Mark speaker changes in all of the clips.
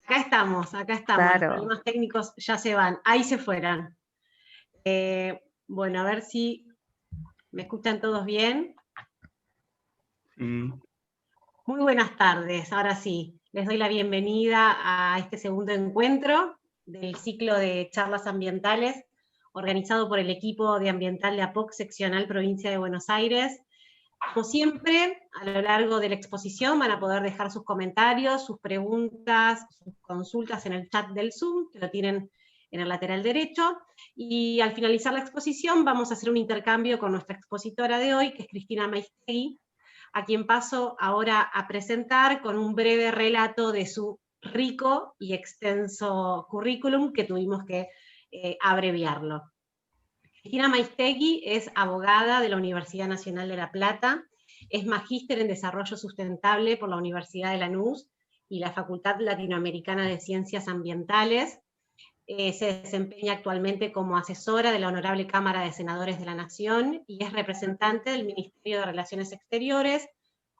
Speaker 1: Acá estamos, los
Speaker 2: Claro.
Speaker 1: problemas técnicos ya se van, ahí se fueran. Bueno, a ver si me escuchan todos bien.
Speaker 3: Sí.
Speaker 1: Muy buenas tardes, ahora sí, les doy la bienvenida a este segundo encuentro del ciclo de charlas ambientales organizado por el equipo de ambiental de APOC seccional Provincia de Buenos Aires. Como siempre, a lo largo de la exposición van a poder dejar sus comentarios, sus preguntas, sus consultas en el chat del Zoom, que lo tienen en el lateral derecho, y al finalizar la exposición vamos a hacer un intercambio con nuestra expositora de hoy, que es Cristina Maistegui, a quien paso ahora a presentar con un breve relato de su rico y extenso currículum que tuvimos que abreviarlo. Cristina Maistegui es abogada de la Universidad Nacional de La Plata, es magíster en Desarrollo Sustentable por la Universidad de Lanús y la Facultad Latinoamericana de Ciencias Ambientales. Se desempeña actualmente como asesora de la Honorable Cámara de Senadores de la Nación y es representante del Ministerio de Relaciones Exteriores,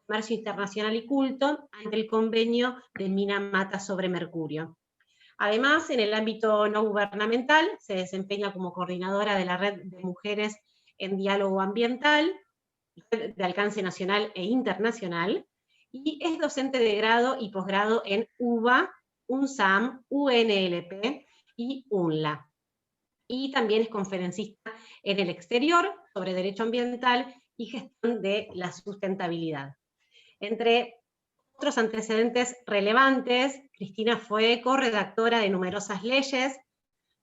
Speaker 1: Comercio Internacional y Culto ante el convenio de Minamata sobre Mercurio. Además, en el ámbito no gubernamental, se desempeña como coordinadora de la Red de Mujeres en Diálogo Ambiental, de alcance nacional e internacional, y es docente de grado y posgrado en UBA, UNSAM, UNLP y UNLA. Y también es conferencista en el exterior sobre derecho ambiental y gestión de la sustentabilidad. Entre otros antecedentes relevantes, Cristina fue corredactora de numerosas leyes,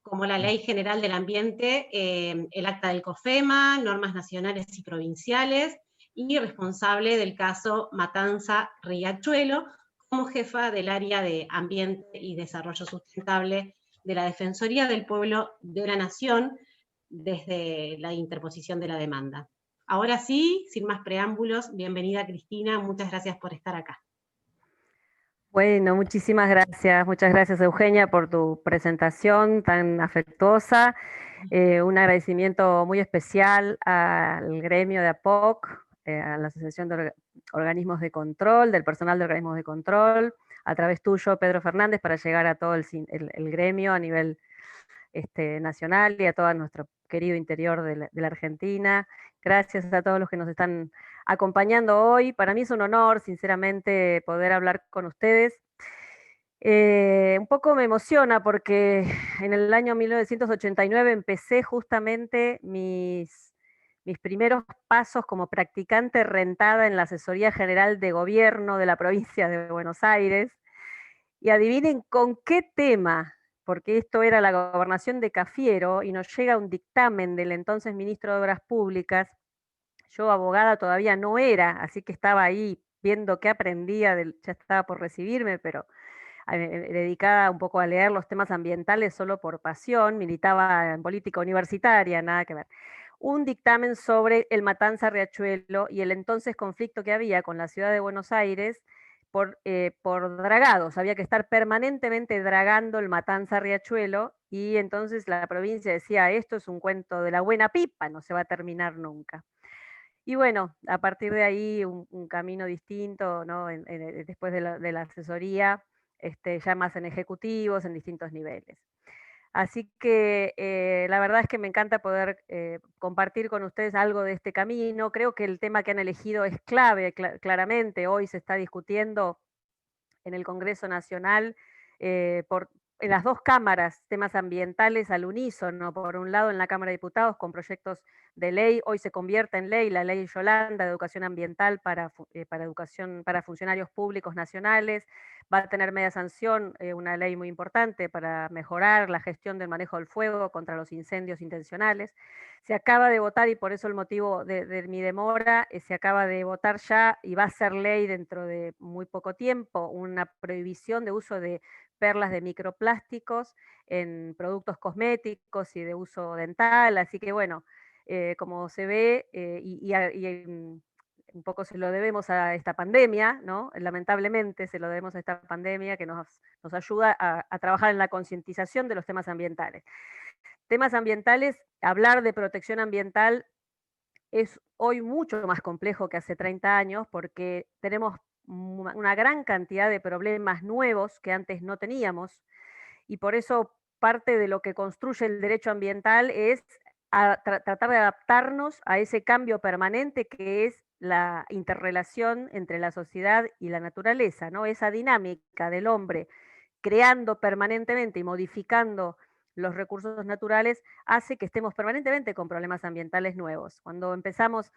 Speaker 1: como la Ley General del Ambiente, el Acta del COFEMA, normas nacionales y provinciales, y responsable del caso Matanza-Riachuelo, como jefa del área de Ambiente y Desarrollo Sustentable de la Defensoría del Pueblo de la Nación, desde la interposición de la demanda. Ahora sí, sin más preámbulos, bienvenida Cristina, muchas gracias por estar acá.
Speaker 2: Bueno, muchísimas gracias. Muchas gracias, Eugenia, por tu presentación tan afectuosa. Un agradecimiento muy especial al gremio de APOC, a la Asociación de Organismos de Control, del personal de organismos de control, a través tuyo, Pedro Fernández, para llegar a todo el gremio a nivel nacional y a todo nuestro querido interior de la Argentina. Gracias a todos los que nos están acompañando hoy. Para mí es un honor, sinceramente, poder hablar con ustedes. Un poco me emociona porque en el año 1989 empecé justamente mis primeros pasos como practicante rentada en la Asesoría General de Gobierno de la provincia de Buenos Aires. Y adivinen con qué tema, porque esto era la gobernación de Cafiero y nos llega un dictamen del entonces ministro de Obras Públicas. Yo abogada todavía no era, así que estaba ahí viendo qué aprendía, ya estaba por recibirme, pero dedicada un poco a leer los temas ambientales solo por pasión, militaba en política universitaria, nada que ver. Un dictamen sobre el Matanza Riachuelo y el entonces conflicto que había con la ciudad de Buenos Aires por dragados. Había que estar permanentemente dragando el Matanza Riachuelo y entonces la provincia decía, esto es un cuento de la buena pipa, no se va a terminar nunca. Y bueno, a partir de ahí un camino distinto, ¿no? Después de la asesoría, ya más en ejecutivos, en distintos niveles. Así que la verdad es que me encanta poder compartir con ustedes algo de este camino. Creo que el tema que han elegido es clave, claramente. Hoy se está discutiendo en el Congreso Nacional en las dos cámaras temas ambientales al unísono. Por un lado en la Cámara de Diputados con proyectos de ley, hoy se convierte en ley la ley Yolanda de educación ambiental para funcionarios públicos nacionales. Va a tener media sanción una ley muy importante para mejorar la gestión del manejo del fuego contra los incendios intencionales. Se acaba de votar, y por eso el motivo de mi demora, se acaba de votar ya y va a ser ley dentro de muy poco tiempo, una prohibición de uso de perlas de microplásticos en productos cosméticos y de uso dental. Así que bueno, como se ve, un poco se lo debemos a esta pandemia, ¿no? Lamentablemente se lo debemos a esta pandemia que nos ayuda a trabajar en la concientización de los temas ambientales. Temas ambientales, hablar de protección ambiental es hoy mucho más complejo que hace 30 años porque tenemos una gran cantidad de problemas nuevos que antes no teníamos, y por eso parte de lo que construye el derecho ambiental es tratar de adaptarnos a ese cambio permanente que es la interrelación entre la sociedad y la naturaleza, ¿no? Esa dinámica del hombre creando permanentemente y modificando los recursos naturales hace que estemos permanentemente con problemas ambientales nuevos. Cuando empezamos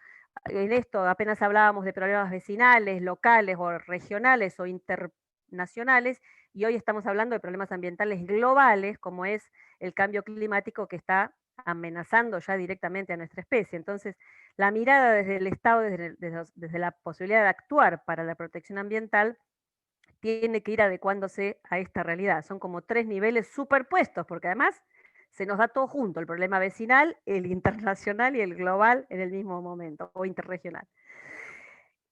Speaker 2: en esto, apenas hablábamos de problemas vecinales, locales o regionales o internacionales, y hoy estamos hablando de problemas ambientales globales, como es el cambio climático que está amenazando ya directamente a nuestra especie. Entonces, la mirada desde el Estado, desde la posibilidad de actuar para la protección ambiental, tiene que ir adecuándose a esta realidad. Son como 3 niveles superpuestos, porque además se nos da todo junto, el problema vecinal, el internacional y el global en el mismo momento, o interregional.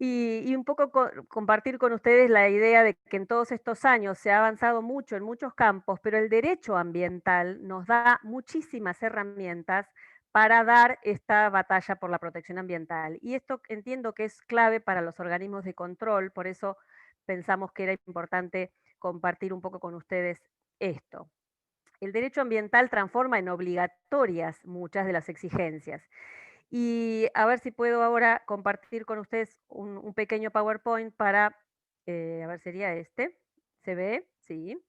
Speaker 2: Y un poco compartir con ustedes la idea de que en todos estos años se ha avanzado mucho en muchos campos, pero el derecho ambiental nos da muchísimas herramientas para dar esta batalla por la protección ambiental. Y esto entiendo que es clave para los organismos de control, por eso pensamos que era importante compartir un poco con ustedes esto. El derecho ambiental transforma en obligatorias muchas de las exigencias. Y a ver si puedo ahora compartir con ustedes un pequeño PowerPoint para, a ver, sería este. ¿Se ve? Sí.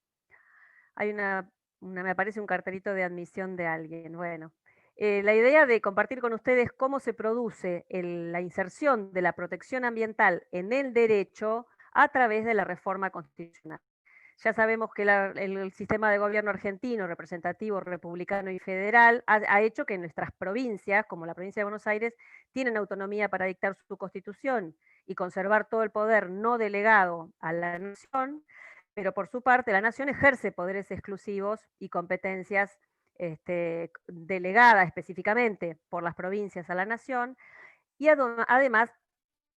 Speaker 2: Hay me aparece un cartelito de admisión de alguien. Bueno, la idea de compartir con ustedes cómo se produce la inserción de la protección ambiental en el derecho a través de la reforma constitucional. Ya sabemos que el sistema de gobierno argentino, representativo, republicano y federal, ha hecho que nuestras provincias, como la provincia de Buenos Aires, tienen autonomía para dictar su constitución y conservar todo el poder no delegado a la nación, pero por su parte la nación ejerce poderes exclusivos y competencias delegadas específicamente por las provincias a la nación, y además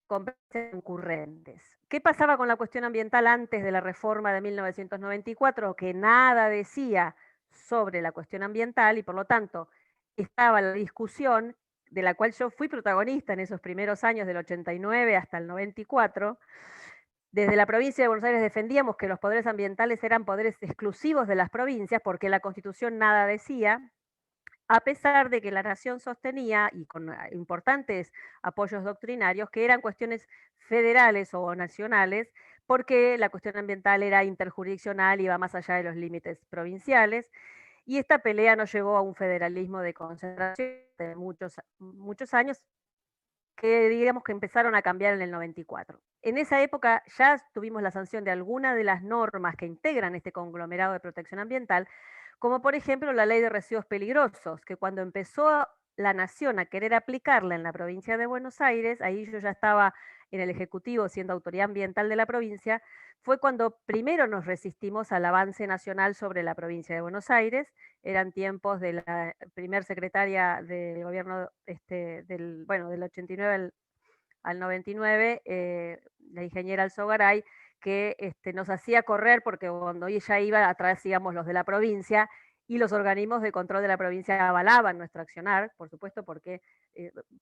Speaker 2: competencias concurrentes. ¿Qué pasaba con la cuestión ambiental antes de la reforma de 1994? Que nada decía sobre la cuestión ambiental y por lo tanto estaba la discusión de la cual yo fui protagonista en esos primeros años del 89 hasta el 94. Desde la provincia de Buenos Aires defendíamos que los poderes ambientales eran poderes exclusivos de las provincias porque la Constitución nada decía, a pesar de que la nación sostenía, y con importantes apoyos doctrinarios, que eran cuestiones federales o nacionales, porque la cuestión ambiental era interjurisdiccional y iba más allá de los límites provinciales, y esta pelea nos llevó a un federalismo de concentración de muchos años, que digamos que empezaron a cambiar en el 94. En esa época ya tuvimos la sanción de algunas de las normas que integran este conglomerado de protección ambiental, como por ejemplo la ley de residuos peligrosos, que cuando empezó la nación a querer aplicarla en la provincia de Buenos Aires, ahí yo ya estaba en el Ejecutivo siendo autoridad ambiental de la provincia, fue cuando primero nos resistimos al avance nacional sobre la provincia de Buenos Aires. Eran tiempos de la primer secretaria del gobierno del 89 al 99, la ingeniera Alzogaray, que nos hacía correr porque cuando ella iba atrás íbamos los de la provincia y los organismos de control de la provincia avalaban nuestro accionar, por supuesto, porque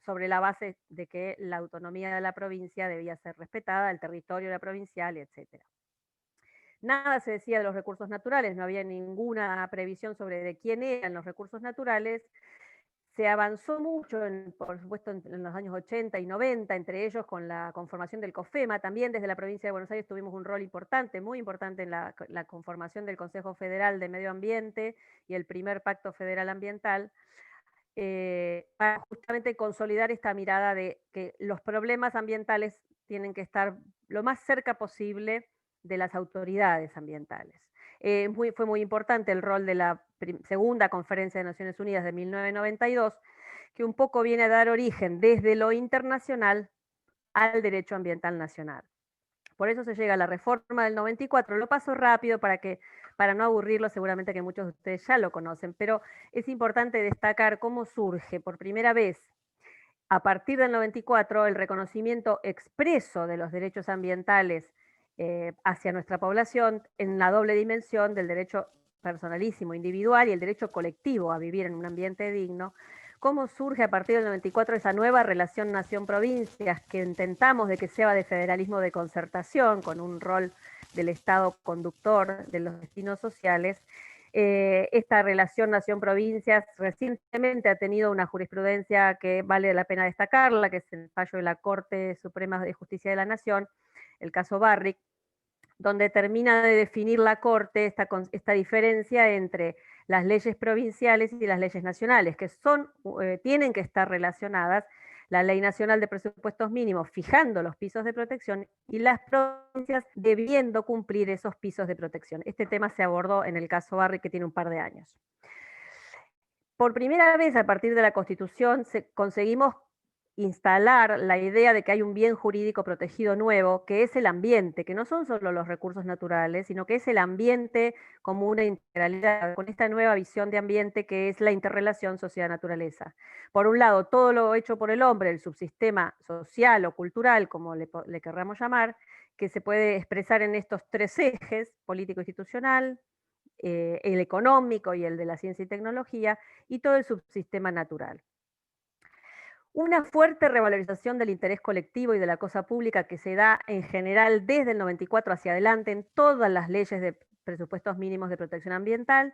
Speaker 2: sobre la base de que la autonomía de la provincia debía ser respetada, el territorio era provincial, etc. Nada se decía de los recursos naturales, no había ninguna previsión sobre de quién eran los recursos naturales. Se avanzó mucho, por supuesto, en los años 80 y 90, entre ellos con la conformación del COFEMA. También desde la provincia de Buenos Aires tuvimos un rol importante, muy importante en la conformación del Consejo Federal de Medio Ambiente y el primer Pacto Federal Ambiental, para justamente consolidar esta mirada de que los problemas ambientales tienen que estar lo más cerca posible de las autoridades ambientales. Fue muy importante el rol de la segunda Conferencia de Naciones Unidas de 1992, que un poco viene a dar origen desde lo internacional al derecho ambiental nacional. Por eso se llega a la reforma del 94. Lo paso rápido para no aburrirlo, seguramente que muchos de ustedes ya lo conocen, pero es importante destacar cómo surge por primera vez, a partir del 94, el reconocimiento expreso de los derechos ambientales hacia nuestra población en la doble dimensión del derecho personalísimo, individual, y el derecho colectivo a vivir en un ambiente digno, cómo surge a partir del 94 esa nueva relación nación-provincias que intentamos de que sea de federalismo de concertación, con un rol del Estado conductor de los destinos sociales. Esta relación nación-provincias recientemente ha tenido una jurisprudencia que vale la pena destacarla, que es el fallo de la Corte Suprema de Justicia de la Nación, el caso Barrick, donde termina de definir la Corte esta diferencia entre las leyes provinciales y las leyes nacionales, que tienen que estar relacionadas, la Ley Nacional de Presupuestos Mínimos fijando los pisos de protección y las provincias debiendo cumplir esos pisos de protección. Este tema se abordó en el caso Barrick, que tiene un par de años. Por primera vez, a partir de la Constitución, conseguimos instalar la idea de que hay un bien jurídico protegido nuevo, que es el ambiente, que no son solo los recursos naturales, sino que es el ambiente como una integralidad, con esta nueva visión de ambiente que es la interrelación sociedad-naturaleza. Por un lado, todo lo hecho por el hombre, el subsistema social o cultural, como le querramos llamar, que se puede expresar en estos tres ejes, político-institucional, el económico y el de la ciencia y tecnología, y todo el subsistema natural. Una fuerte revalorización del interés colectivo y de la cosa pública que se da en general desde el 94 hacia adelante en todas las leyes de presupuestos mínimos de protección ambiental.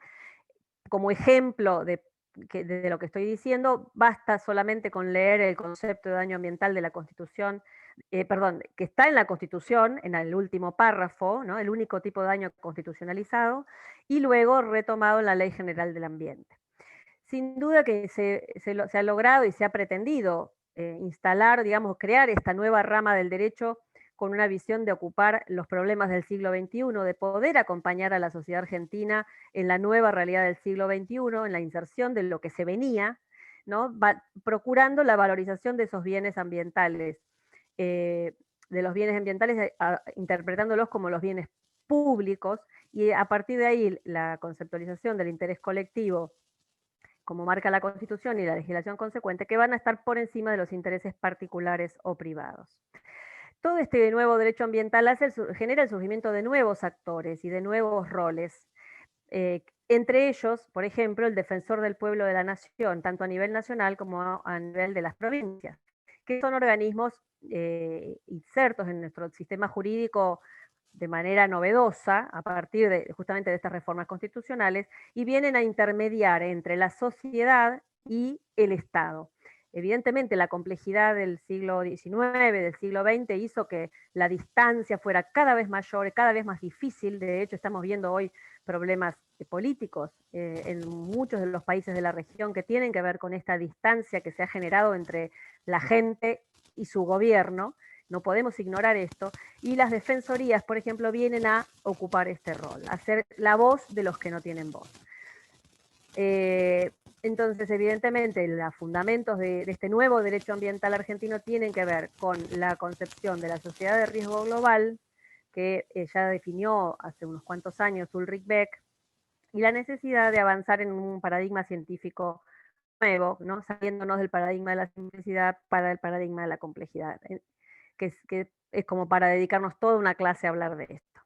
Speaker 2: Como ejemplo de lo que estoy diciendo, basta solamente con leer el concepto de daño ambiental de la Constitución, que está en la Constitución, en el último párrafo, ¿no? El único tipo de daño constitucionalizado, y luego retomado en la Ley General del Ambiente. Sin duda que se ha logrado y se ha pretendido instalar, digamos, crear esta nueva rama del derecho con una visión de ocupar los problemas del siglo XXI, de poder acompañar a la sociedad argentina en la nueva realidad del siglo XXI, en la inserción de lo que se venía, ¿no? Procurando la valorización de esos bienes ambientales, interpretándolos como los bienes públicos, y a partir de ahí la conceptualización del interés colectivo, como marca la Constitución y la legislación consecuente, que van a estar por encima de los intereses particulares o privados. Todo este nuevo derecho ambiental genera el surgimiento de nuevos actores y de nuevos roles, entre ellos, por ejemplo, el defensor del pueblo de la nación, tanto a nivel nacional como a nivel de las provincias, que son organismos insertos en nuestro sistema jurídico de manera novedosa, a partir justamente de estas reformas constitucionales, y vienen a intermediar entre la sociedad y el Estado. Evidentemente la complejidad del siglo XIX, del siglo XX, hizo que la distancia fuera cada vez mayor, cada vez más difícil. De hecho, estamos viendo hoy problemas políticos en muchos de los países de la región que tienen que ver con esta distancia que se ha generado entre la gente y su gobierno. No podemos ignorar esto, y las defensorías, por ejemplo, vienen a ocupar este rol, a ser la voz de los que no tienen voz. Entonces, evidentemente, los fundamentos de este nuevo derecho ambiental argentino tienen que ver con la concepción de la sociedad de riesgo global, que ya definió hace unos cuantos años Ulrich Beck, y la necesidad de avanzar en un paradigma científico nuevo, ¿no? Saliéndonos del paradigma de la simplicidad para el paradigma de la complejidad, que es como para dedicarnos toda una clase a hablar de esto.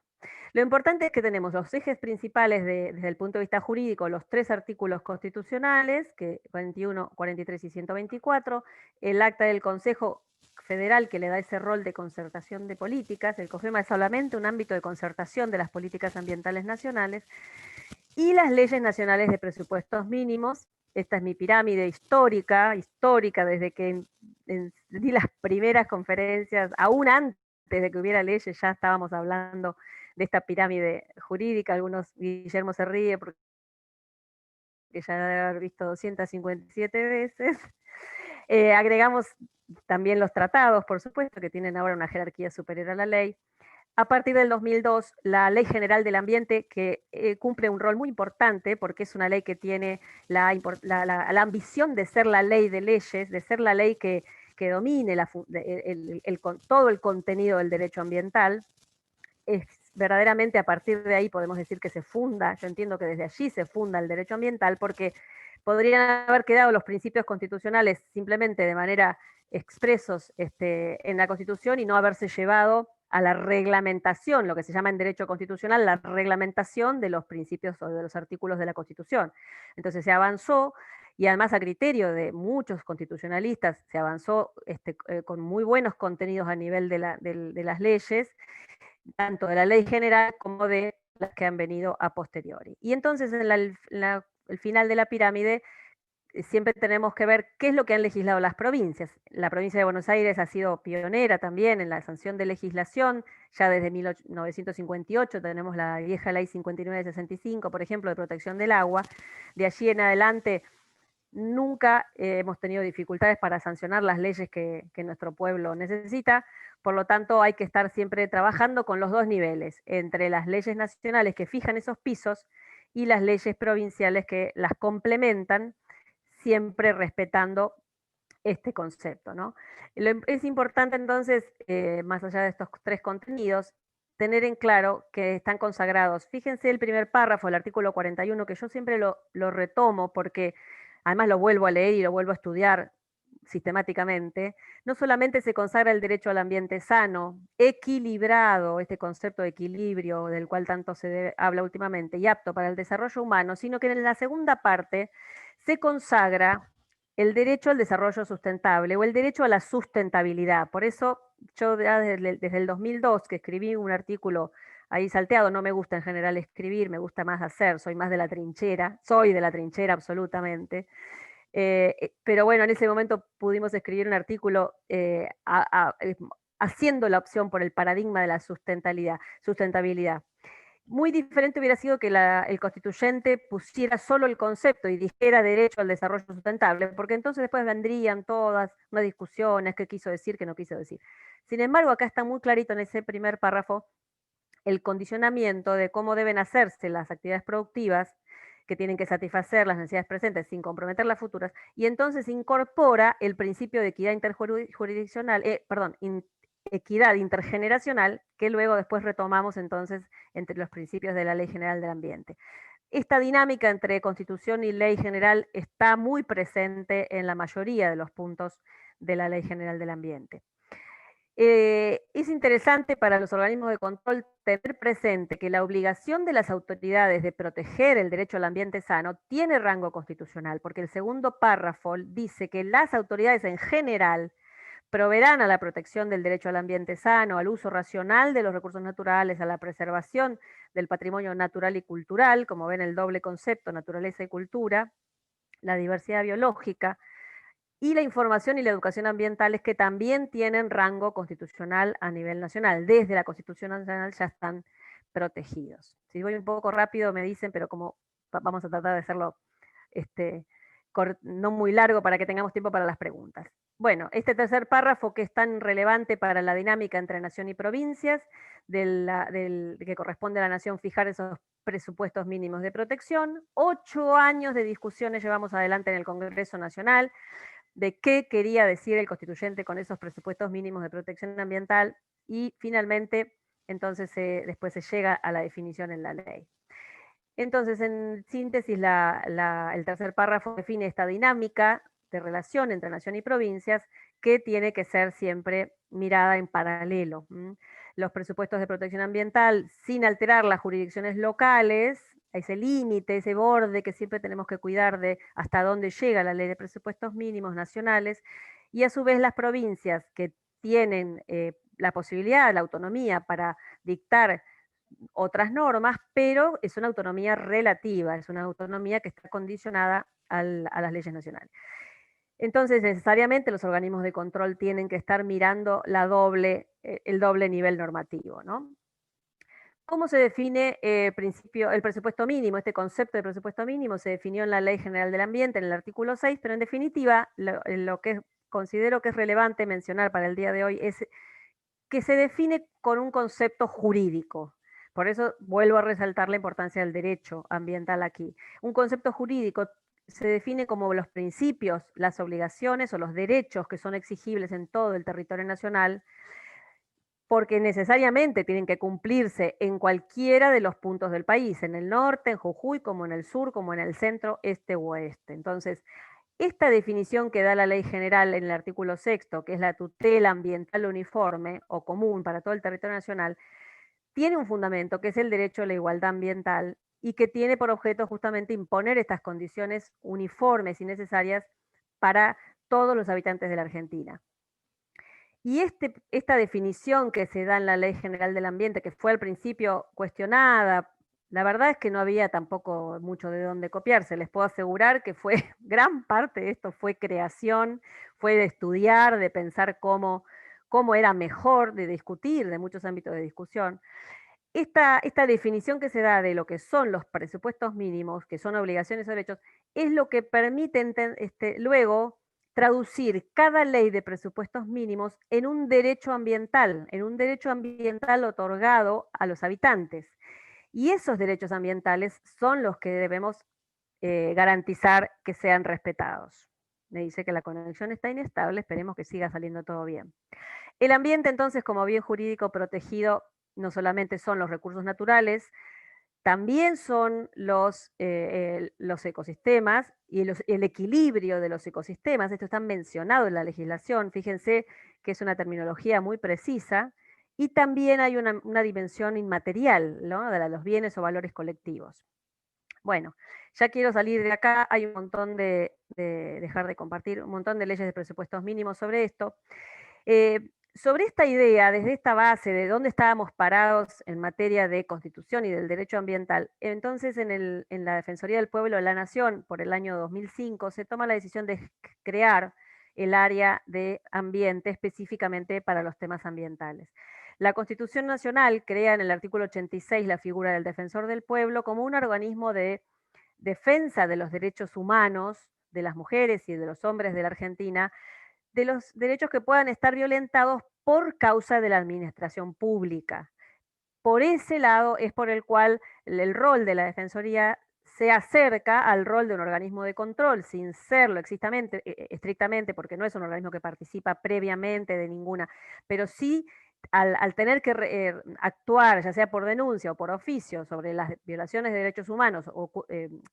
Speaker 2: Lo importante es que tenemos los ejes principales desde el punto de vista jurídico, los tres artículos constitucionales, 41, 43 y 124, el acta del Consejo Federal que le da ese rol de concertación de políticas, el COFEMA es solamente un ámbito de concertación de las políticas ambientales nacionales, y las leyes nacionales de presupuestos mínimos. Esta es mi pirámide histórica, desde que di las primeras conferencias, aún antes de que hubiera leyes, ya estábamos hablando de esta pirámide jurídica. Guillermo se ríe porque ya debe haber visto 257 veces. Agregamos también los tratados, por supuesto, que tienen ahora una jerarquía superior a la ley. A partir del 2002, la Ley General del Ambiente, que cumple un rol muy importante, porque es una ley que tiene la ambición de ser la ley de leyes, de ser la ley que domine todo el contenido del derecho ambiental. Es verdaderamente a partir de ahí podemos decir que se funda, yo entiendo que desde allí se funda el derecho ambiental, porque podrían haber quedado los principios constitucionales simplemente de manera expresos en la Constitución y no haberse llevado a la reglamentación, lo que se llama en derecho constitucional, la reglamentación de los principios o de los artículos de la Constitución. Entonces se avanzó, y además a criterio de muchos constitucionalistas, se avanzó con muy buenos contenidos a nivel de las leyes, tanto de la ley general como de las que han venido a posteriori. Y entonces en el final de la pirámide siempre tenemos que ver qué es lo que han legislado las provincias. La provincia de Buenos Aires ha sido pionera también en la sanción de legislación, ya desde 1958 tenemos la vieja ley 59 de 65, por ejemplo, de protección del agua. De allí en adelante nunca hemos tenido dificultades para sancionar las leyes que nuestro pueblo necesita. Por lo tanto, hay que estar siempre trabajando con los dos niveles, entre las leyes nacionales que fijan esos pisos y las leyes provinciales que las complementan, siempre respetando este concepto, ¿no? Es importante entonces, más allá de estos tres contenidos, tener en claro que están consagrados. Fíjense el primer párrafo, el artículo 41, que yo siempre lo retomo porque además lo vuelvo a leer y lo vuelvo a estudiar sistemáticamente. No solamente se consagra el derecho al ambiente sano, equilibrado, este concepto de equilibrio del cual tanto se habla últimamente, y apto para el desarrollo humano, sino que en la segunda parte se consagra el derecho al desarrollo sustentable o el derecho a la sustentabilidad. Por eso yo desde el 2002 que escribí un artículo ahí salteado, no me gusta en general escribir, me gusta más hacer, soy más de la trinchera, soy de la trinchera absolutamente. Pero bueno, en ese momento pudimos escribir un artículo haciendo la opción por el paradigma de la sustentabilidad. Muy diferente hubiera sido que el constituyente pusiera solo el concepto y dijera derecho al desarrollo sustentable, porque entonces después vendrían todas unas discusiones, qué quiso decir, qué no quiso decir. Sin embargo, acá está muy clarito en ese primer párrafo el condicionamiento de cómo deben hacerse las actividades productivas que tienen que satisfacer las necesidades presentes sin comprometer las futuras, y entonces incorpora el principio de equidad interjurisdiccional, equidad intergeneracional, que luego después retomamos entonces entre los principios de la Ley General del Ambiente. Esta dinámica entre Constitución y Ley General está muy presente en la mayoría de los puntos de la Ley General del Ambiente. Es interesante para los organismos de control tener presente que la obligación de las autoridades de proteger el derecho al ambiente sano tiene rango constitucional, porque el segundo párrafo dice que las autoridades en general proveerán a la protección del derecho al ambiente sano, al uso racional de los recursos naturales, a la preservación del patrimonio natural y cultural, como ven el doble concepto, naturaleza y cultura, la diversidad biológica, y la información y la educación ambientales, que también tienen rango constitucional a nivel nacional. Desde la Constitución Nacional ya están protegidos. Si voy un poco rápido me dicen, pero como vamos a tratar de hacerlo no muy largo para que tengamos tiempo para las preguntas. Bueno, este tercer párrafo, que es tan relevante para la dinámica entre nación y provincias, que corresponde a la nación fijar esos presupuestos mínimos de protección. 8 años de discusiones llevamos adelante en el Congreso Nacional de qué quería decir el constituyente con esos presupuestos mínimos de protección ambiental, y finalmente entonces después se llega a la definición en la ley. Entonces, en síntesis, el tercer párrafo define esta dinámica de relación entre nación y provincias que tiene que ser siempre mirada en paralelo. Los presupuestos de protección ambiental, sin alterar las jurisdicciones locales, ese límite, ese borde que siempre tenemos que cuidar de hasta dónde llega la ley de presupuestos mínimos nacionales, y a su vez las provincias que tienen la posibilidad, la autonomía para dictar otras normas, pero es una autonomía relativa, es una autonomía que está condicionada a las leyes nacionales. Entonces, necesariamente los organismos de control tienen que estar mirando el doble nivel normativo, ¿no? ¿Cómo se define el presupuesto mínimo? Este concepto de presupuesto mínimo se definió en la Ley General del Ambiente, en el artículo 6, pero en definitiva, lo que considero que es relevante mencionar para el día de hoy es que se define con un concepto jurídico. Por eso vuelvo a resaltar la importancia del derecho ambiental aquí. Un concepto jurídico se define como los principios, las obligaciones o los derechos que son exigibles en todo el territorio nacional, porque necesariamente tienen que cumplirse en cualquiera de los puntos del país, en el norte, en Jujuy, como en el sur, como en el centro, este u oeste. Entonces, esta definición que da la ley general en el artículo 6º, que es la tutela ambiental uniforme o común para todo el territorio nacional, tiene un fundamento que es el derecho a la igualdad ambiental y que tiene por objeto justamente imponer estas condiciones uniformes y necesarias para todos los habitantes de la Argentina. Y esta definición que se da en la Ley General del Ambiente, que fue al principio cuestionada, la verdad es que no había tampoco mucho de dónde copiarse. Les puedo asegurar que fue gran parte de esto fue creación, fue de estudiar, de pensar cómo era mejor, de discutir, de muchos ámbitos de discusión. Esta definición que se da de lo que son los presupuestos mínimos, que son obligaciones o derechos, es lo que permite luego traducir cada ley de presupuestos mínimos en un derecho ambiental otorgado a los habitantes. Y esos derechos ambientales son los que debemos garantizar que sean respetados. Me dice que la conexión está inestable, esperemos que siga saliendo todo bien. El ambiente, entonces, como bien jurídico protegido, no solamente son los recursos naturales, también son los ecosistemas y el equilibrio de los ecosistemas. Esto está mencionado en la legislación, fíjense que es una terminología muy precisa, y también hay una dimensión inmaterial, ¿no?, de los bienes o valores colectivos. Bueno, ya quiero salir de acá, hay un montón dejar de compartir, un montón de leyes de presupuestos mínimos sobre esto. Sobre esta idea, desde esta base de dónde estábamos parados en materia de constitución y del derecho ambiental, entonces en la Defensoría del Pueblo de la Nación, por el año 2005, se toma la decisión de crear el área de ambiente específicamente para los temas ambientales. La Constitución Nacional crea en el artículo 86 la figura del Defensor del Pueblo como un organismo de defensa de los derechos humanos de las mujeres y de los hombres de la Argentina, de los derechos que puedan estar violentados por causa de la administración pública. Por ese lado es por el cual el rol de la Defensoría se acerca al rol de un organismo de control, sin serlo estrictamente, porque no es un organismo que participa previamente de ninguna, pero sí al tener que actuar, ya sea por denuncia o por oficio, sobre las violaciones de derechos humanos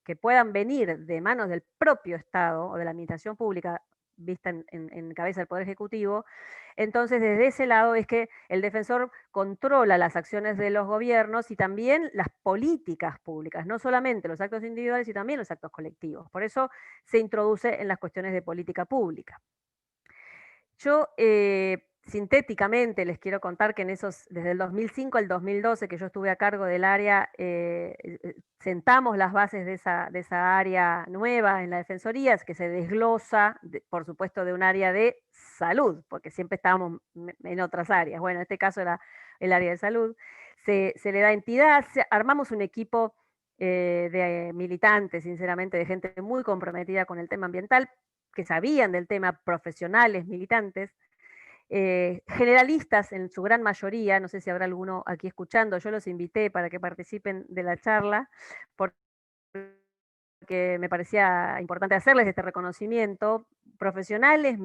Speaker 2: que puedan venir de manos del propio Estado o de la administración pública, vista en cabeza del Poder Ejecutivo. Entonces, desde ese lado es que el defensor controla las acciones de los gobiernos y también las políticas públicas, no solamente los actos individuales, sino también los actos colectivos. Por eso se introduce en las cuestiones de política pública. Yo, sintéticamente, les quiero contar que desde el 2005 al 2012, que yo estuve a cargo del área, sentamos las bases de esa área nueva en la Defensoría, que se desglosa, por supuesto, de un área de salud, porque siempre estábamos en otras áreas. Bueno, en este caso era el área de salud. Se le da entidad, armamos un equipo de militantes, sinceramente, de gente muy comprometida con el tema ambiental, que sabían del tema, profesionales, militantes, generalistas en su gran mayoría. No sé si habrá alguno aquí escuchando, yo los invité para que participen de la charla, porque me parecía importante hacerles este reconocimiento, profesionales,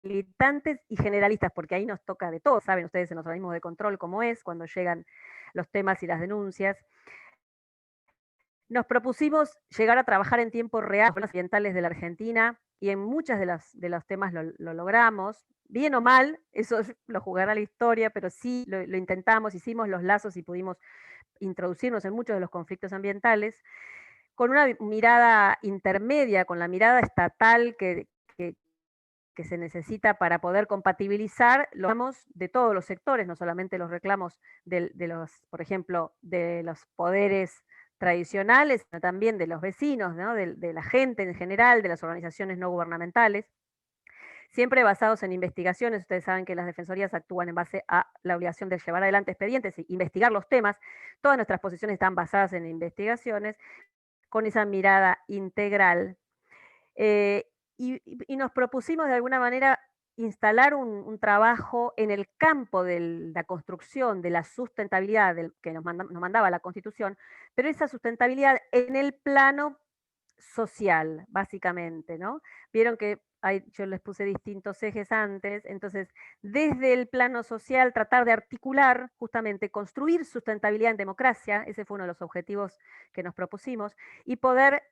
Speaker 2: militantes y generalistas, porque ahí nos toca de todo, saben ustedes en los organismos de control cómo es, cuando llegan los temas y las denuncias. Nos propusimos llegar a trabajar en tiempo real con los ambientales de la Argentina, y en muchos de los temas lo logramos, bien o mal, eso lo jugará la historia, pero sí lo intentamos, hicimos los lazos y pudimos introducirnos en muchos de los conflictos ambientales, con una mirada intermedia, con la mirada estatal que se necesita para poder compatibilizar los reclamos de todos los sectores, no solamente los reclamos por ejemplo, de los poderes tradicionales, sino también de los vecinos, ¿no?, de la gente en general, de las organizaciones no gubernamentales, siempre basados en investigaciones. Ustedes saben que las defensorías actúan en base a la obligación de llevar adelante expedientes e investigar los temas. Todas nuestras posiciones están basadas en investigaciones, con esa mirada integral. Y nos propusimos de alguna manera instalar un trabajo en el campo de la construcción, de la sustentabilidad que nos mandaba la Constitución, pero esa sustentabilidad en el plano social, básicamente, ¿no? Vieron que yo les puse distintos ejes antes, entonces desde el plano social tratar de articular, justamente construir sustentabilidad en democracia, ese fue uno de los objetivos que nos propusimos, y poder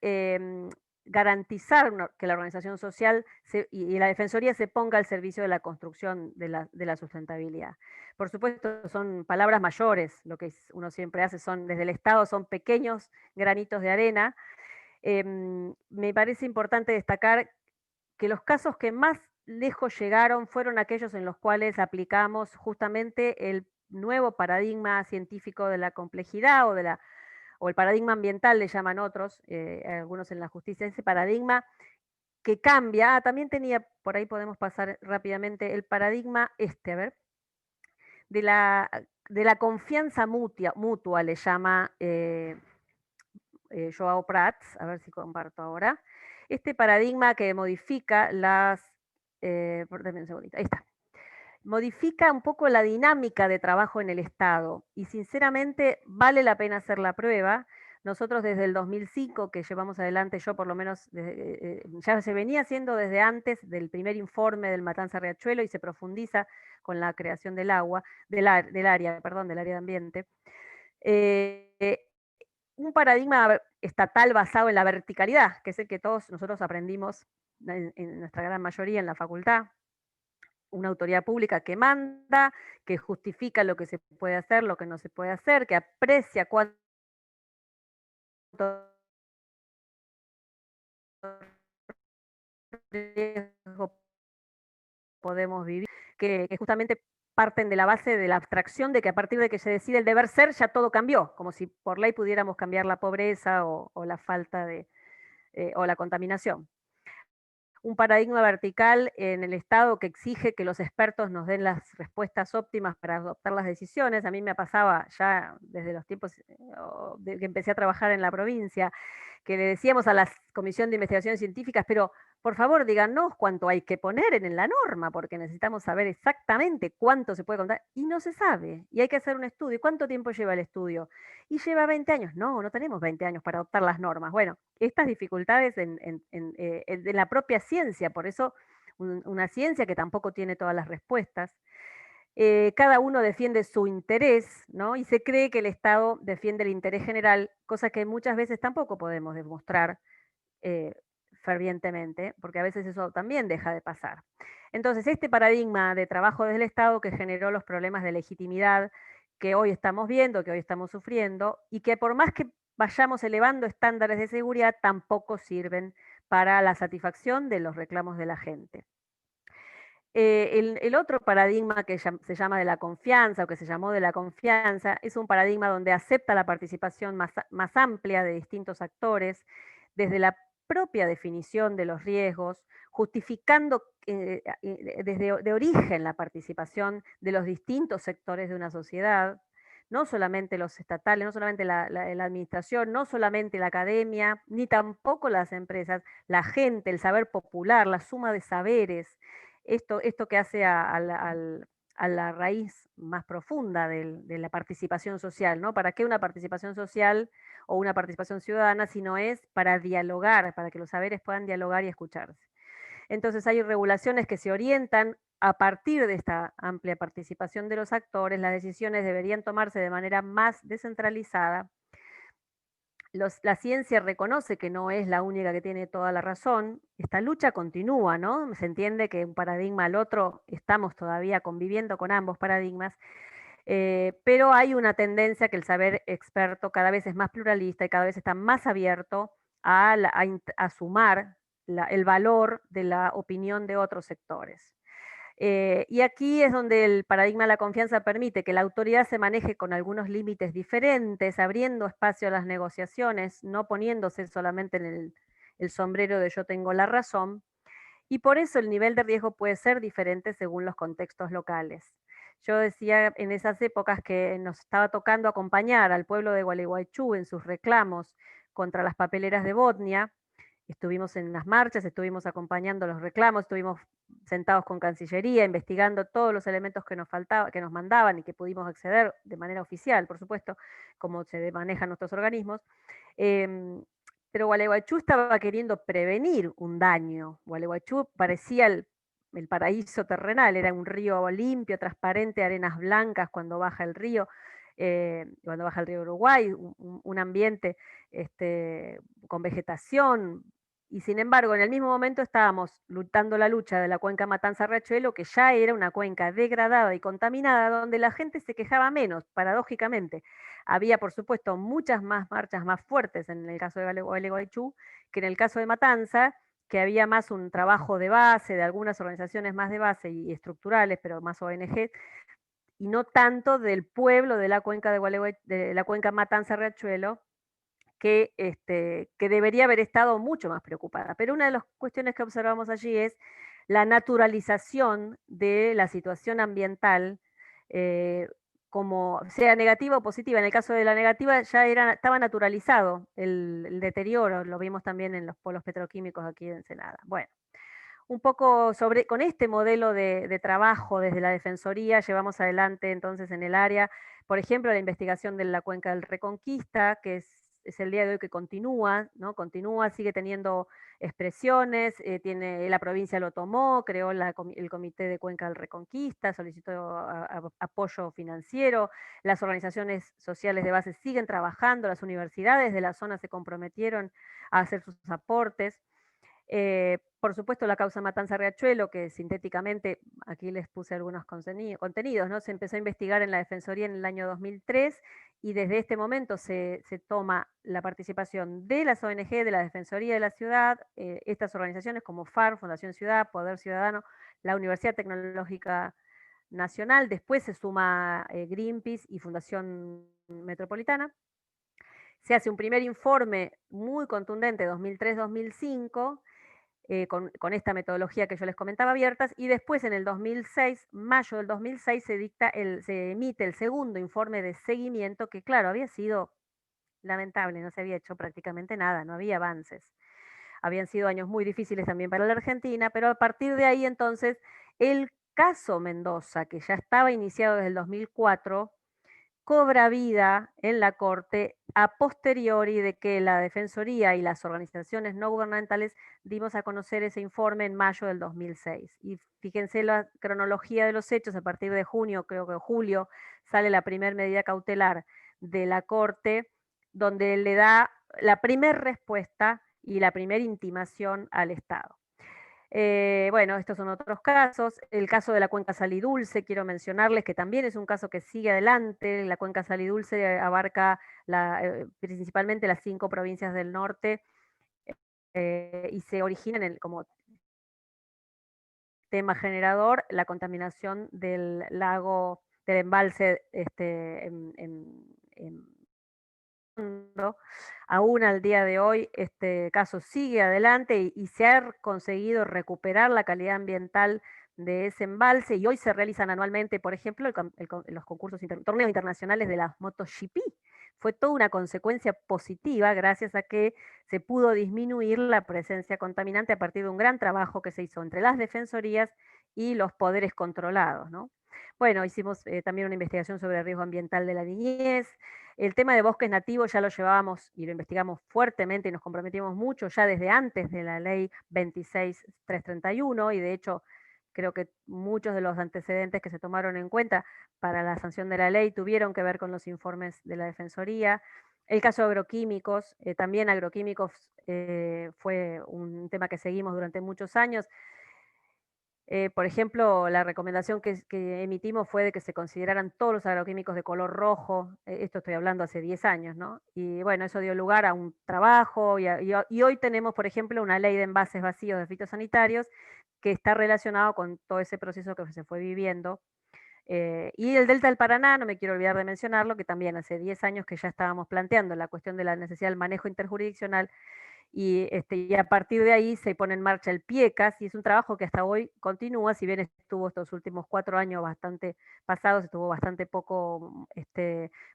Speaker 2: garantizar que la organización social y la Defensoría se ponga al servicio de la construcción de la sustentabilidad. Por supuesto, son palabras mayores, lo que uno siempre hace desde el Estado son pequeños granitos de arena. Me parece importante destacar que los casos que más lejos llegaron fueron aquellos en los cuales aplicamos justamente el nuevo paradigma científico de la complejidad o el paradigma ambiental, le llaman otros, algunos en la justicia, ese paradigma que cambia. También tenía, por ahí podemos pasar rápidamente, el paradigma a ver, de la confianza mutua le llama Joao Prats, a ver si comparto ahora. Este paradigma que modifica denme un segundito, ahí está. Modifica un poco la dinámica de trabajo en el Estado y sinceramente vale la pena hacer la prueba. Nosotros desde el 2005 que llevamos adelante, yo por lo menos, ya se venía haciendo desde antes del primer informe del Matanza Riachuelo y se profundiza con la creación del agua, del área de ambiente. Un paradigma estatal basado en la verticalidad, que es el que todos nosotros aprendimos en nuestra gran mayoría en la facultad. Una autoridad pública que manda, que justifica lo que se puede hacer, lo que no se puede hacer, que aprecia cuánto riesgo podemos vivir, que justamente parten de la base de la abstracción de que a partir de que se decide el deber ser ya todo cambió, como si por ley pudiéramos cambiar la pobreza o la falta o la contaminación. Un paradigma vertical en el Estado que exige que los expertos nos den las respuestas óptimas para adoptar las decisiones. A mí me pasaba ya desde los tiempos de que empecé a trabajar en la provincia, que le decíamos a la Comisión de Investigaciones Científicas, pero por favor díganos cuánto hay que poner en la norma, porque necesitamos saber exactamente cuánto se puede contar, y no se sabe, y hay que hacer un estudio. ¿Y cuánto tiempo lleva el estudio? Y lleva 20 años. No, no tenemos 20 años para adoptar las normas. Bueno, estas dificultades en la propia ciencia, por eso una ciencia que tampoco tiene todas las respuestas. Cada uno defiende su interés, ¿no? Y se cree que el Estado defiende el interés general, cosa que muchas veces tampoco podemos demostrar fervientemente, porque a veces eso también deja de pasar. Entonces, este paradigma de trabajo desde el Estado que generó los problemas de legitimidad que hoy estamos viendo, que hoy estamos sufriendo, y que por más que vayamos elevando estándares de seguridad, tampoco sirven para la satisfacción de los reclamos de la gente. El otro paradigma que se llama de la confianza, o que se llamó de la confianza, es un paradigma donde acepta la participación más amplia de distintos actores, desde la propia definición de los riesgos, justificando desde de origen la participación de los distintos sectores de una sociedad, no solamente los estatales, no solamente la administración, no solamente la academia, ni tampoco las empresas, la gente, el saber popular, la suma de saberes, esto que hace a la raíz más profunda de la participación social, ¿no? ¿Para qué una participación social o una participación ciudadana si no es para dialogar, para que los saberes puedan dialogar y escucharse? Entonces hay regulaciones que se orientan a partir de esta amplia participación de los actores. Las decisiones deberían tomarse de manera más descentralizada. La ciencia reconoce que no es la única que tiene toda la razón. Esta lucha continúa, ¿no? Se entiende que un paradigma al otro estamos todavía conviviendo con ambos paradigmas, pero hay una tendencia que el saber experto cada vez es más pluralista y cada vez está más abierto a sumar el valor de la opinión de otros sectores. Y aquí es donde el paradigma de la confianza permite que la autoridad se maneje con algunos límites diferentes, abriendo espacio a las negociaciones, no poniéndose solamente en el sombrero de yo tengo la razón, y por eso el nivel de riesgo puede ser diferente según los contextos locales. Yo decía en esas épocas que nos estaba tocando acompañar al pueblo de Gualeguaychú en sus reclamos contra las papeleras de Botnia. Estuvimos en las marchas, estuvimos acompañando los reclamos, estuvimos sentados con Cancillería, investigando todos los elementos que nos mandaban y que pudimos acceder de manera oficial, por supuesto, como se manejan nuestros organismos. Pero Gualeguaychú estaba queriendo prevenir un daño. Gualeguaychú parecía el paraíso terrenal, era un río limpio, transparente, arenas blancas cuando baja el río. Cuando baja el río Uruguay, un ambiente con vegetación, Y sin embargo, en el mismo momento estábamos luchando la lucha de la cuenca Matanza-Riachuelo, que ya era una cuenca degradada y contaminada, donde la gente se quejaba menos, paradójicamente. Había, por supuesto, muchas más marchas más fuertes en el caso de Gualeguaychú que en el caso de Matanza, que había más un trabajo de base, de algunas organizaciones más de base y estructurales, pero más ONG, y no tanto del pueblo de la cuenca de la cuenca Matanza-Riachuelo, que debería haber estado mucho más preocupada. Pero una de las cuestiones que observamos allí es la naturalización de la situación ambiental, como sea negativa o positiva. En el caso de la negativa ya estaba naturalizado el deterioro, lo vimos también en los polos petroquímicos aquí en Ensenada. Bueno, un poco con este modelo de trabajo desde la Defensoría llevamos adelante entonces en el área, por ejemplo, la investigación de la cuenca del Reconquista, que es el día de hoy que continúa, ¿no? Continúa, sigue teniendo expresiones, la provincia lo tomó, creó el Comité de Cuenca del Reconquista, solicitó apoyo financiero, las organizaciones sociales de base siguen trabajando, las universidades de la zona se comprometieron a hacer sus aportes. Por supuesto, la causa Matanza-Riachuelo, que sintéticamente, aquí les puse algunos contenidos, ¿no? Se empezó a investigar en la Defensoría en el año 2003 y desde este momento se toma la participación de las ONG, de la Defensoría de la Ciudad, estas organizaciones como FAR, Fundación Ciudad, Poder Ciudadano, la Universidad Tecnológica Nacional, después se suma Greenpeace y Fundación Metropolitana. Se hace un primer informe muy contundente, 2003-2005, con esta metodología que yo les comentaba abiertas, y después en el 2006, mayo del 2006, se emite el segundo informe de seguimiento, que claro, había sido lamentable, no se había hecho prácticamente nada, no había avances. Habían sido años muy difíciles también para la Argentina, pero a partir de ahí entonces, el caso Mendoza, que ya estaba iniciado desde el 2004, cobra vida en la Corte a posteriori de que la Defensoría y las organizaciones no gubernamentales dimos a conocer ese informe en mayo del 2006. Y fíjense la cronología de los hechos, a partir de junio, creo que julio, sale la primera medida cautelar de la Corte, donde le da la primera respuesta y la primera intimación al Estado. Bueno, estos son otros casos. El caso de la cuenca Salidulce, quiero mencionarles que también es un caso que sigue adelante. La cuenca Salidulce abarca principalmente las 5 provincias del norte y se origina como tema generador la contaminación del lago, del embalse aún al día de hoy este caso sigue adelante y se ha conseguido recuperar la calidad ambiental de ese embalse y hoy se realizan anualmente, por ejemplo, los concursos, torneos internacionales de las MotoGP. Fue toda una consecuencia positiva gracias a que se pudo disminuir la presencia contaminante a partir de un gran trabajo que se hizo entre las defensorías y los poderes controlados, ¿no? Bueno, hicimos también una investigación sobre el riesgo ambiental de la niñez. El tema de bosques nativos ya lo llevábamos y lo investigamos fuertemente y nos comprometimos mucho ya desde antes de la ley 26331 y de hecho creo que muchos de los antecedentes que se tomaron en cuenta para la sanción de la ley tuvieron que ver con los informes de la Defensoría. El caso de agroquímicos, también agroquímicos fue un tema que seguimos durante muchos años. Por ejemplo, la recomendación que emitimos fue de que se consideraran todos los agroquímicos de color rojo, esto estoy hablando hace 10 años, ¿no? Y bueno, eso dio lugar a un trabajo y hoy tenemos, por ejemplo, una ley de envases vacíos de fitosanitarios que está relacionado con todo ese proceso que se fue viviendo. Y el Delta del Paraná, no me quiero olvidar de mencionarlo, que también hace 10 años que ya estábamos planteando la cuestión de la necesidad del manejo interjurisdiccional y a partir de ahí se pone en marcha el PIECAS y es un trabajo que hasta hoy continúa, si bien estuvo estos últimos 4 años bastante pasados, estuvo bastante poco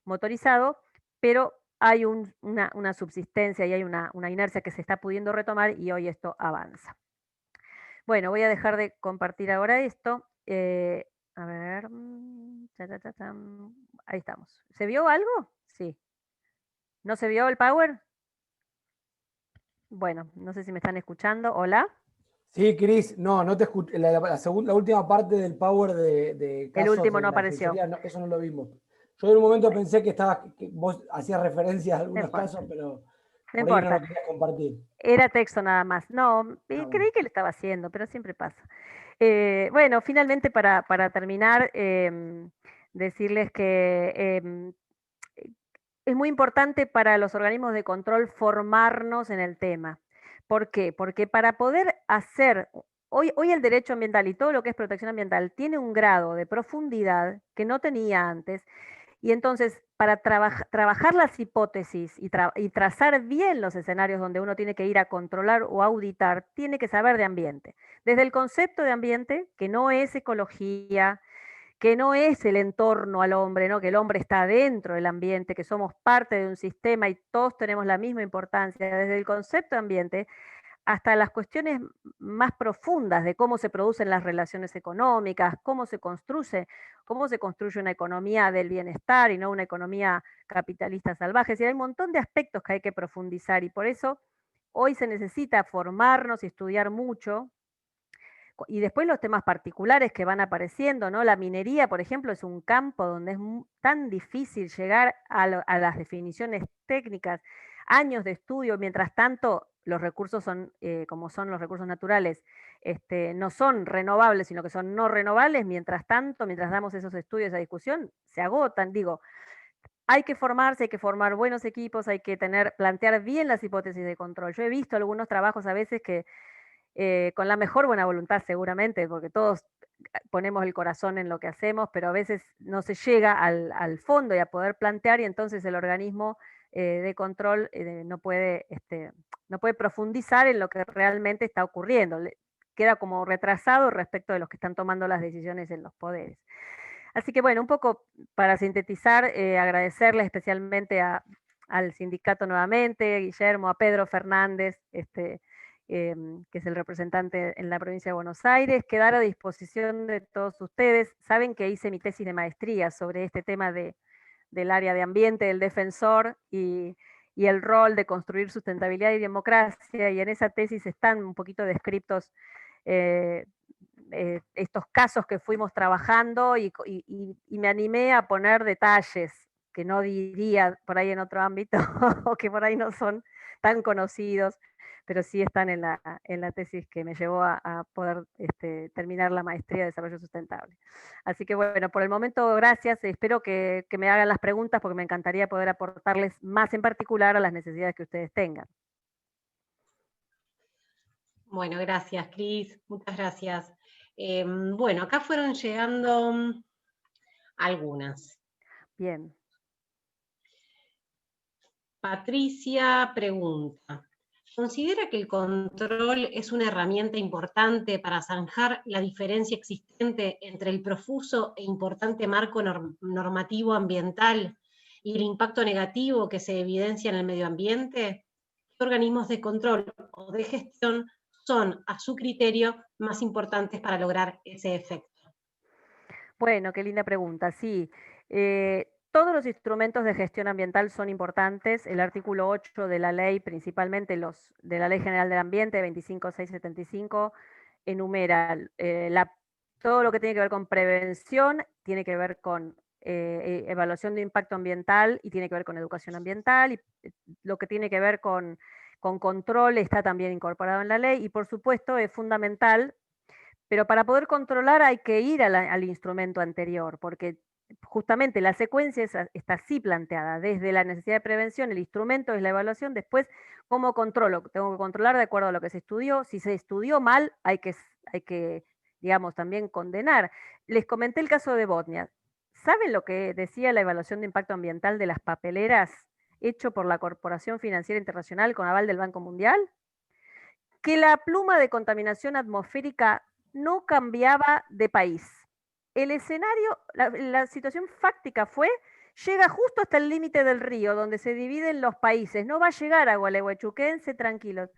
Speaker 2: motorizado, pero hay una subsistencia y hay una inercia que se está pudiendo retomar y hoy esto avanza. Bueno, voy a dejar de compartir ahora esto. A ver, ahí estamos. ¿Se vio algo? Sí. ¿No se vio el power? Bueno, no sé si me están escuchando. ¿Hola?
Speaker 4: Sí, Cris, no te escuché. La última parte del power de casos
Speaker 2: el último
Speaker 4: de
Speaker 2: no
Speaker 4: la
Speaker 2: apareció.
Speaker 4: Defensoría, eso no lo vimos. Yo en un momento pensé que vos hacías referencia a algunos casos, pero
Speaker 2: No
Speaker 4: Por ahí no
Speaker 2: importa.
Speaker 4: lo querías compartir.
Speaker 2: Era texto nada más. No,
Speaker 4: Bueno.
Speaker 2: creí que lo estaba haciendo, pero siempre pasa. Bueno, finalmente para terminar, decirles que es muy importante para los organismos de control formarnos en el tema. ¿Por qué? Porque para poder hacer, hoy el derecho ambiental y todo lo que es protección ambiental tiene un grado de profundidad que no tenía antes, y entonces para trabajar las hipótesis y trazar bien los escenarios donde uno tiene que ir a controlar o auditar, tiene que saber de ambiente. Desde el concepto de ambiente, que no es ecología, que no es el entorno al hombre, ¿no? Que el hombre está dentro del ambiente, que somos parte de un sistema y todos tenemos la misma importancia. Desde el concepto de ambiente hasta las cuestiones más profundas de cómo se producen las relaciones económicas, cómo se construye una economía del bienestar y no una economía capitalista salvaje. Es decir, hay un montón de aspectos que hay que profundizar y por eso hoy se necesita formarnos y estudiar mucho. Y después los temas particulares que van apareciendo, ¿no? La minería, por ejemplo, es un campo donde es tan difícil llegar a las definiciones técnicas, años de estudio, mientras tanto los recursos son, como son los recursos naturales, no son renovables, sino que son no renovables, mientras tanto, mientras damos esos estudios, esa discusión, se agotan, digo, hay que formarse, hay que formar buenos equipos, hay que plantear bien las hipótesis de control. Yo he visto algunos trabajos a veces que con la mejor buena voluntad seguramente, porque todos ponemos el corazón en lo que hacemos, pero a veces no se llega al fondo y a poder plantear y entonces el organismo de control no puede profundizar en lo que realmente está ocurriendo. Queda como retrasado respecto de los que están tomando las decisiones en los poderes. Así que bueno, un poco para sintetizar, agradecerle especialmente al sindicato nuevamente, Guillermo, a Pedro Fernández, que es el representante en la provincia de Buenos Aires, quedar a disposición de todos ustedes. Saben que hice mi tesis de maestría sobre este tema del área de ambiente, del defensor y el rol de construir sustentabilidad y democracia, y en esa tesis están un poquito descritos estos casos que fuimos trabajando y me animé a poner detalles que no diría por ahí en otro ámbito o que por ahí no son tan conocidos, pero sí están en la tesis que me llevó a poder terminar la maestría de desarrollo sustentable. Así que bueno, por el momento gracias, espero que me hagan las preguntas porque me encantaría poder aportarles más en particular a las necesidades que ustedes tengan.
Speaker 1: Bueno, gracias, Cris, muchas gracias. Bueno, acá fueron llegando algunas.
Speaker 2: Bien.
Speaker 1: Patricia pregunta, ¿considera que el control es una herramienta importante para zanjar la diferencia existente entre el profuso e importante marco normativo ambiental y el impacto negativo que se evidencia en el medio ambiente? ¿Qué organismos de control o de gestión son, a su criterio, más importantes para lograr ese efecto?
Speaker 2: Bueno, qué linda pregunta. Sí, todos los instrumentos de gestión ambiental son importantes. El artículo 8 de la ley, principalmente de la Ley General del Ambiente 25675, enumera todo lo que tiene que ver con prevención, tiene que ver con evaluación de impacto ambiental y tiene que ver con educación ambiental, y lo que tiene que ver con control está también incorporado en la ley, y por supuesto es fundamental. Pero para poder controlar hay que ir al instrumento anterior, porque justamente la secuencia está así planteada, desde la necesidad de prevención, el instrumento es la evaluación, después cómo controlo, tengo que controlar de acuerdo a lo que se estudió, si se estudió mal hay que digamos, también condenar. Les comenté el caso de Botnia. ¿Saben lo que decía la evaluación de impacto ambiental de las papeleras hecho por la Corporación Financiera Internacional con aval del Banco Mundial? Que la pluma de contaminación atmosférica no cambiaba de país. El escenario, la situación fáctica fue, llega justo hasta el límite del río, donde se dividen los países, no va a llegar a Gualeguaychú, quédense tranquilos.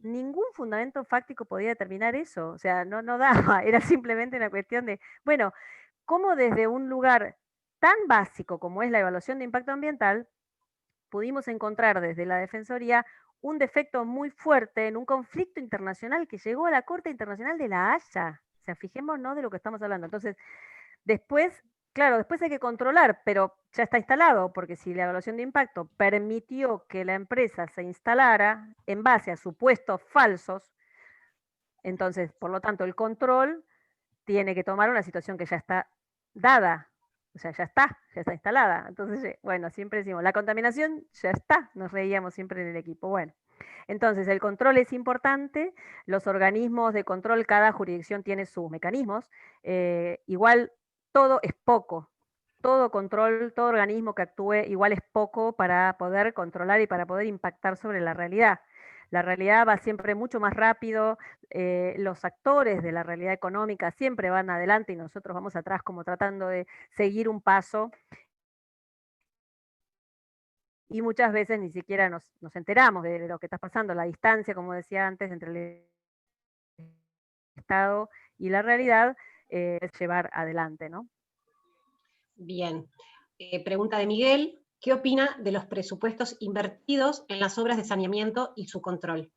Speaker 2: Ningún fundamento fáctico podía determinar eso, o sea, no daba, era simplemente una cuestión de, bueno, ¿cómo desde un lugar tan básico como es la evaluación de impacto ambiental, pudimos encontrar desde la Defensoría un defecto muy fuerte en un conflicto internacional que llegó a la Corte Internacional de la Haya? O sea, fijémonos de lo que estamos hablando. Entonces, después claro, después hay que controlar, pero ya está instalado, porque si la evaluación de impacto permitió que la empresa se instalara en base a supuestos falsos, entonces, por lo tanto, el control tiene que tomar una situación que ya está dada, o sea, ya está instalada. Entonces, bueno, siempre decimos, la contaminación ya está, nos reíamos siempre en el equipo. Bueno, entonces el control es importante, los organismos de control, cada jurisdicción tiene sus mecanismos, igual todo es poco. Todo control, todo organismo que actúe igual es poco para poder controlar y para poder impactar sobre la realidad. La realidad va siempre mucho más rápido, los actores de la realidad económica siempre van adelante y nosotros vamos atrás como tratando de seguir un paso. Y muchas veces ni siquiera nos enteramos de lo que está pasando, la distancia, como decía antes, entre el Estado y la realidad, es llevar adelante, ¿no?
Speaker 1: Bien. Pregunta de Miguel. ¿Qué opina de los presupuestos invertidos en las obras de saneamiento y su control?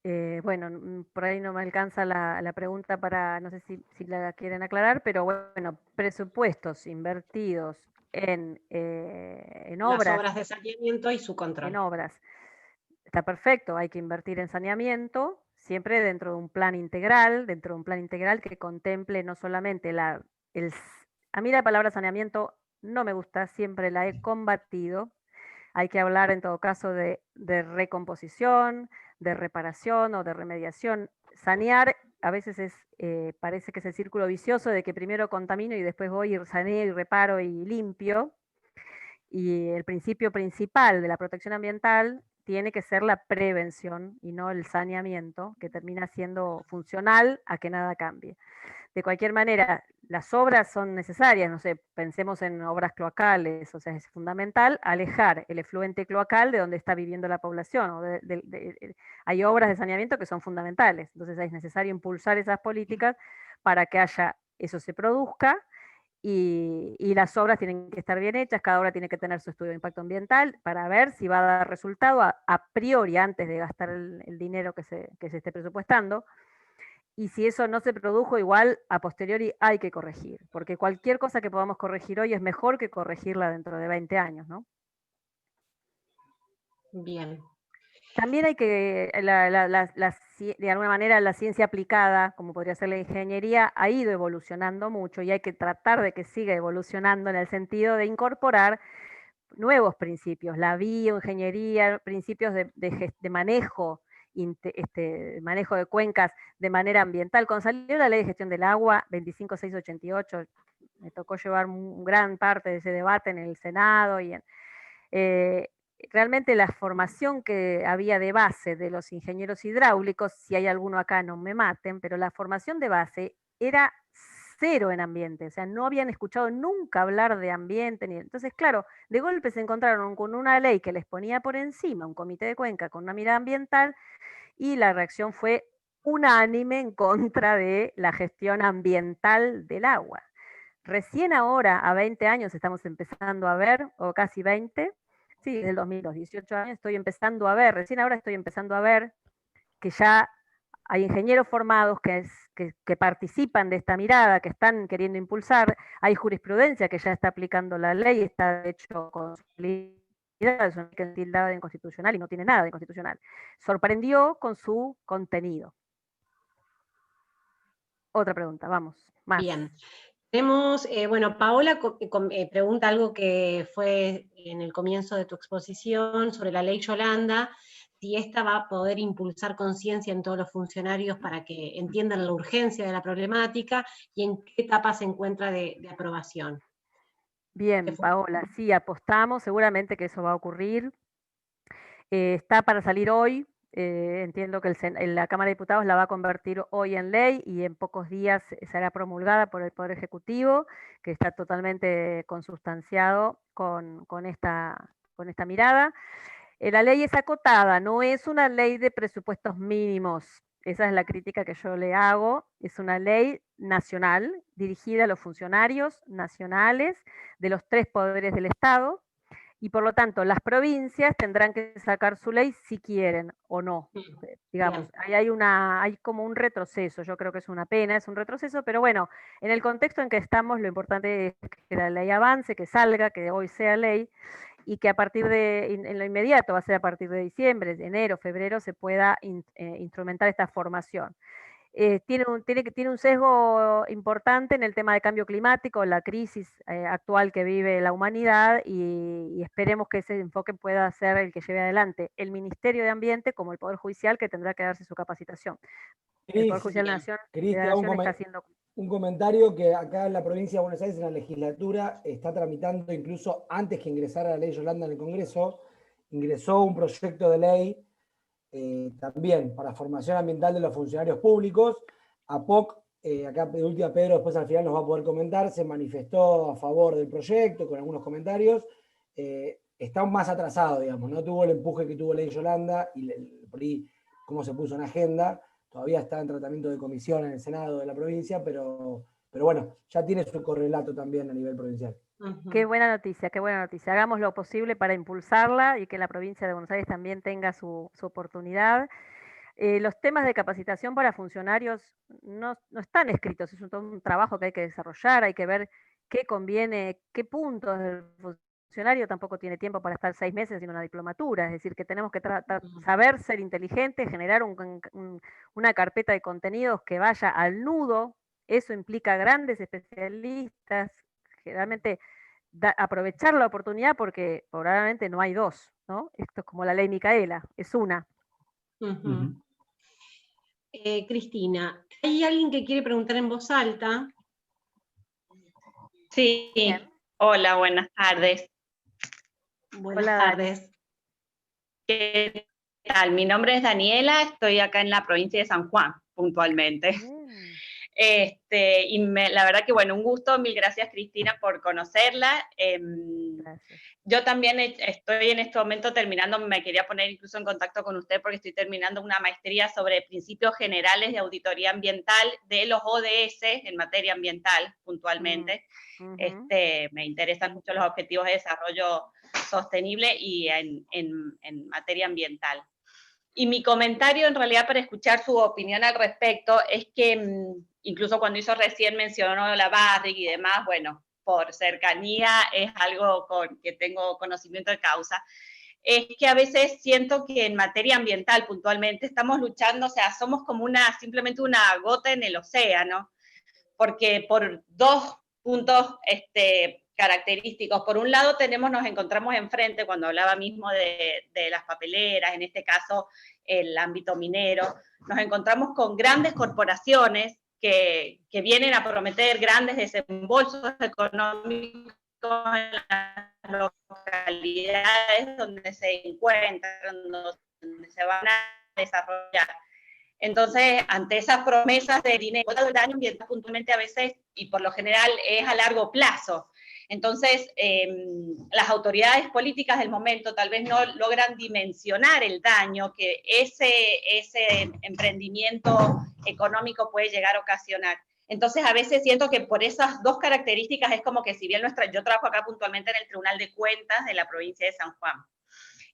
Speaker 2: Bueno, por ahí no me alcanza la pregunta para, no sé si la quieren aclarar, pero bueno, presupuestos invertidos en
Speaker 1: Las
Speaker 2: obras,
Speaker 1: obras de saneamiento y su control.
Speaker 2: Está perfecto, hay que invertir en saneamiento, siempre dentro de un plan integral que contemple no solamente a mí la palabra saneamiento no me gusta, siempre la he combatido. Hay que hablar en todo caso de recomposición, de reparación o de remediación. Sanear a veces parece que es el círculo vicioso de que primero contamino y después voy y saneo y reparo y limpio. Y el principio principal de la protección ambiental tiene que ser la prevención y no el saneamiento, que termina siendo funcional a que nada cambie. De cualquier manera, las obras son necesarias, no sé, pensemos en obras cloacales, o sea, es fundamental alejar el efluente cloacal de donde está viviendo la población. Hay obras de saneamiento que son fundamentales, entonces es necesario impulsar esas políticas para que eso se produzca y las obras tienen que estar bien hechas, cada obra tiene que tener su estudio de impacto ambiental para ver si va a dar resultado a priori antes de gastar el dinero que se esté presupuestando. Y si eso no se produjo, igual a posteriori hay que corregir, porque cualquier cosa que podamos corregir hoy es mejor que corregirla dentro de 20 años, ¿no?
Speaker 1: Bien.
Speaker 2: También hay que, de alguna manera, la ciencia aplicada, como podría ser la ingeniería, ha ido evolucionando mucho y hay que tratar de que siga evolucionando en el sentido de incorporar nuevos principios, la bioingeniería, principios de manejo, manejo de cuencas de manera ambiental. Cuando salió la ley de gestión del agua 25688, me tocó llevar gran parte de ese debate en el Senado y realmente la formación que había de base de los ingenieros hidráulicos, si hay alguno acá no me maten, pero la formación de base era cero en ambiente, o sea, no habían escuchado nunca hablar de ambiente. Entonces, claro, de golpe se encontraron con una ley que les ponía por encima un comité de Cuenca con una mirada ambiental y la reacción fue unánime en contra de la gestión ambiental del agua. Recién ahora, a 20 años, estamos empezando a ver, o casi 20, sí, del 2002, 18 años, recién ahora estoy empezando a ver que ya hay ingenieros formados que participan de esta mirada, que están queriendo impulsar, hay jurisprudencia que ya está aplicando la ley, está de hecho consolidada, es una ley que es tildada de inconstitucional y no tiene nada de inconstitucional. Sorprendió con su contenido. Otra pregunta, vamos, más.
Speaker 1: Bien. Tenemos, bueno, Paola pregunta algo que fue en el comienzo de tu exposición sobre la ley Yolanda, si esta va a poder impulsar conciencia en todos los funcionarios para que entiendan la urgencia de la problemática y en qué etapa se encuentra de aprobación.
Speaker 2: Bien, Paola, sí, apostamos, seguramente que eso va a ocurrir. Está para salir hoy, entiendo que la Cámara de Diputados la va a convertir hoy en ley y en pocos días será promulgada por el Poder Ejecutivo, que está totalmente consustanciado con esta mirada. La ley es acotada, no es una ley de presupuestos mínimos. Esa es la crítica que yo le hago. Es una ley nacional dirigida a los funcionarios nacionales de los 3 poderes del Estado y por lo tanto las provincias tendrán que sacar su ley si quieren o no. Digamos, ahí hay como un retroceso, yo creo que es una pena, es un retroceso, pero bueno, en el contexto en que estamos, lo importante es que la ley avance, que salga, que hoy sea ley, y que a partir en lo inmediato, va a ser a partir de diciembre, enero, febrero, se pueda instrumentar esta formación. Tiene un sesgo importante en el tema de cambio climático, la crisis actual que vive la humanidad, y esperemos que ese enfoque pueda ser el que lleve adelante el Ministerio de Ambiente como el Poder Judicial, que tendrá que darse su capacitación. El Poder Judicial de la Nación está haciendo...
Speaker 4: Un comentario que acá en la provincia de Buenos Aires, en la legislatura, está tramitando, incluso antes que ingresara la ley Yolanda en el Congreso, ingresó un proyecto de ley también para formación ambiental de los funcionarios públicos. APOC, acá de última Pedro después al final nos va a poder comentar, se manifestó a favor del proyecto con algunos comentarios. Está más atrasado, digamos, no tuvo el empuje que tuvo la ley Yolanda y por ahí cómo se puso en agenda. Todavía está en tratamiento de comisión en el Senado de la provincia, pero bueno, ya tiene su correlato también a nivel provincial.
Speaker 2: Qué buena noticia, qué buena noticia. Hagamos lo posible para impulsarla y que la provincia de Buenos Aires también tenga su oportunidad. Los temas de capacitación para funcionarios no están escritos, es todo un trabajo que hay que desarrollar, hay que ver qué conviene, qué puntos del funcionario tampoco tiene tiempo para estar 6 meses haciendo una diplomatura, es decir, que tenemos que saber ser inteligentes, generar una carpeta de contenidos que vaya al nudo. Eso implica grandes especialistas, generalmente aprovechar la oportunidad porque probablemente no hay dos, ¿no? Esto es como la ley Micaela, es una.
Speaker 1: Cristina, ¿hay alguien que quiere preguntar en voz alta?
Speaker 5: Sí, bien. Hola, buenas tardes.
Speaker 1: Buenas tardes.
Speaker 5: ¿Qué tal? Mi nombre es Daniela, estoy acá en la provincia de San Juan, puntualmente. Y la verdad que, bueno, un gusto, mil gracias Cristina por conocerla.
Speaker 2: Gracias.
Speaker 5: Yo también estoy en este momento terminando, me quería poner incluso en contacto con usted porque estoy terminando una maestría sobre principios generales de auditoría ambiental de los ODS en materia ambiental, puntualmente. Me interesan mucho los objetivos de desarrollo sostenible y en materia ambiental. Y mi comentario, en realidad, para escuchar su opinión al respecto, es que incluso cuando recién mencionó la Barrick y demás, bueno, por cercanía es algo con que tengo conocimiento de causa, es que a veces siento que en materia ambiental puntualmente estamos luchando, o sea, somos como simplemente una gota en el océano, porque por dos puntos característicos. Por un lado nos encontramos enfrente, cuando hablaba mismo de las papeleras, en este caso el ámbito minero, nos encontramos con grandes corporaciones que vienen a prometer grandes desembolsos económicos en las localidades donde se encuentran, donde se van a desarrollar. Entonces, ante esas promesas de dinero, el daño ambiental puntualmente a veces, y por lo general es a largo plazo. Entonces, las autoridades políticas del momento tal vez no logran dimensionar el daño que ese emprendimiento económico puede llegar a ocasionar. Entonces, a veces siento que por esas dos características es como que si bien yo trabajo acá puntualmente en el Tribunal de Cuentas de la provincia de San Juan,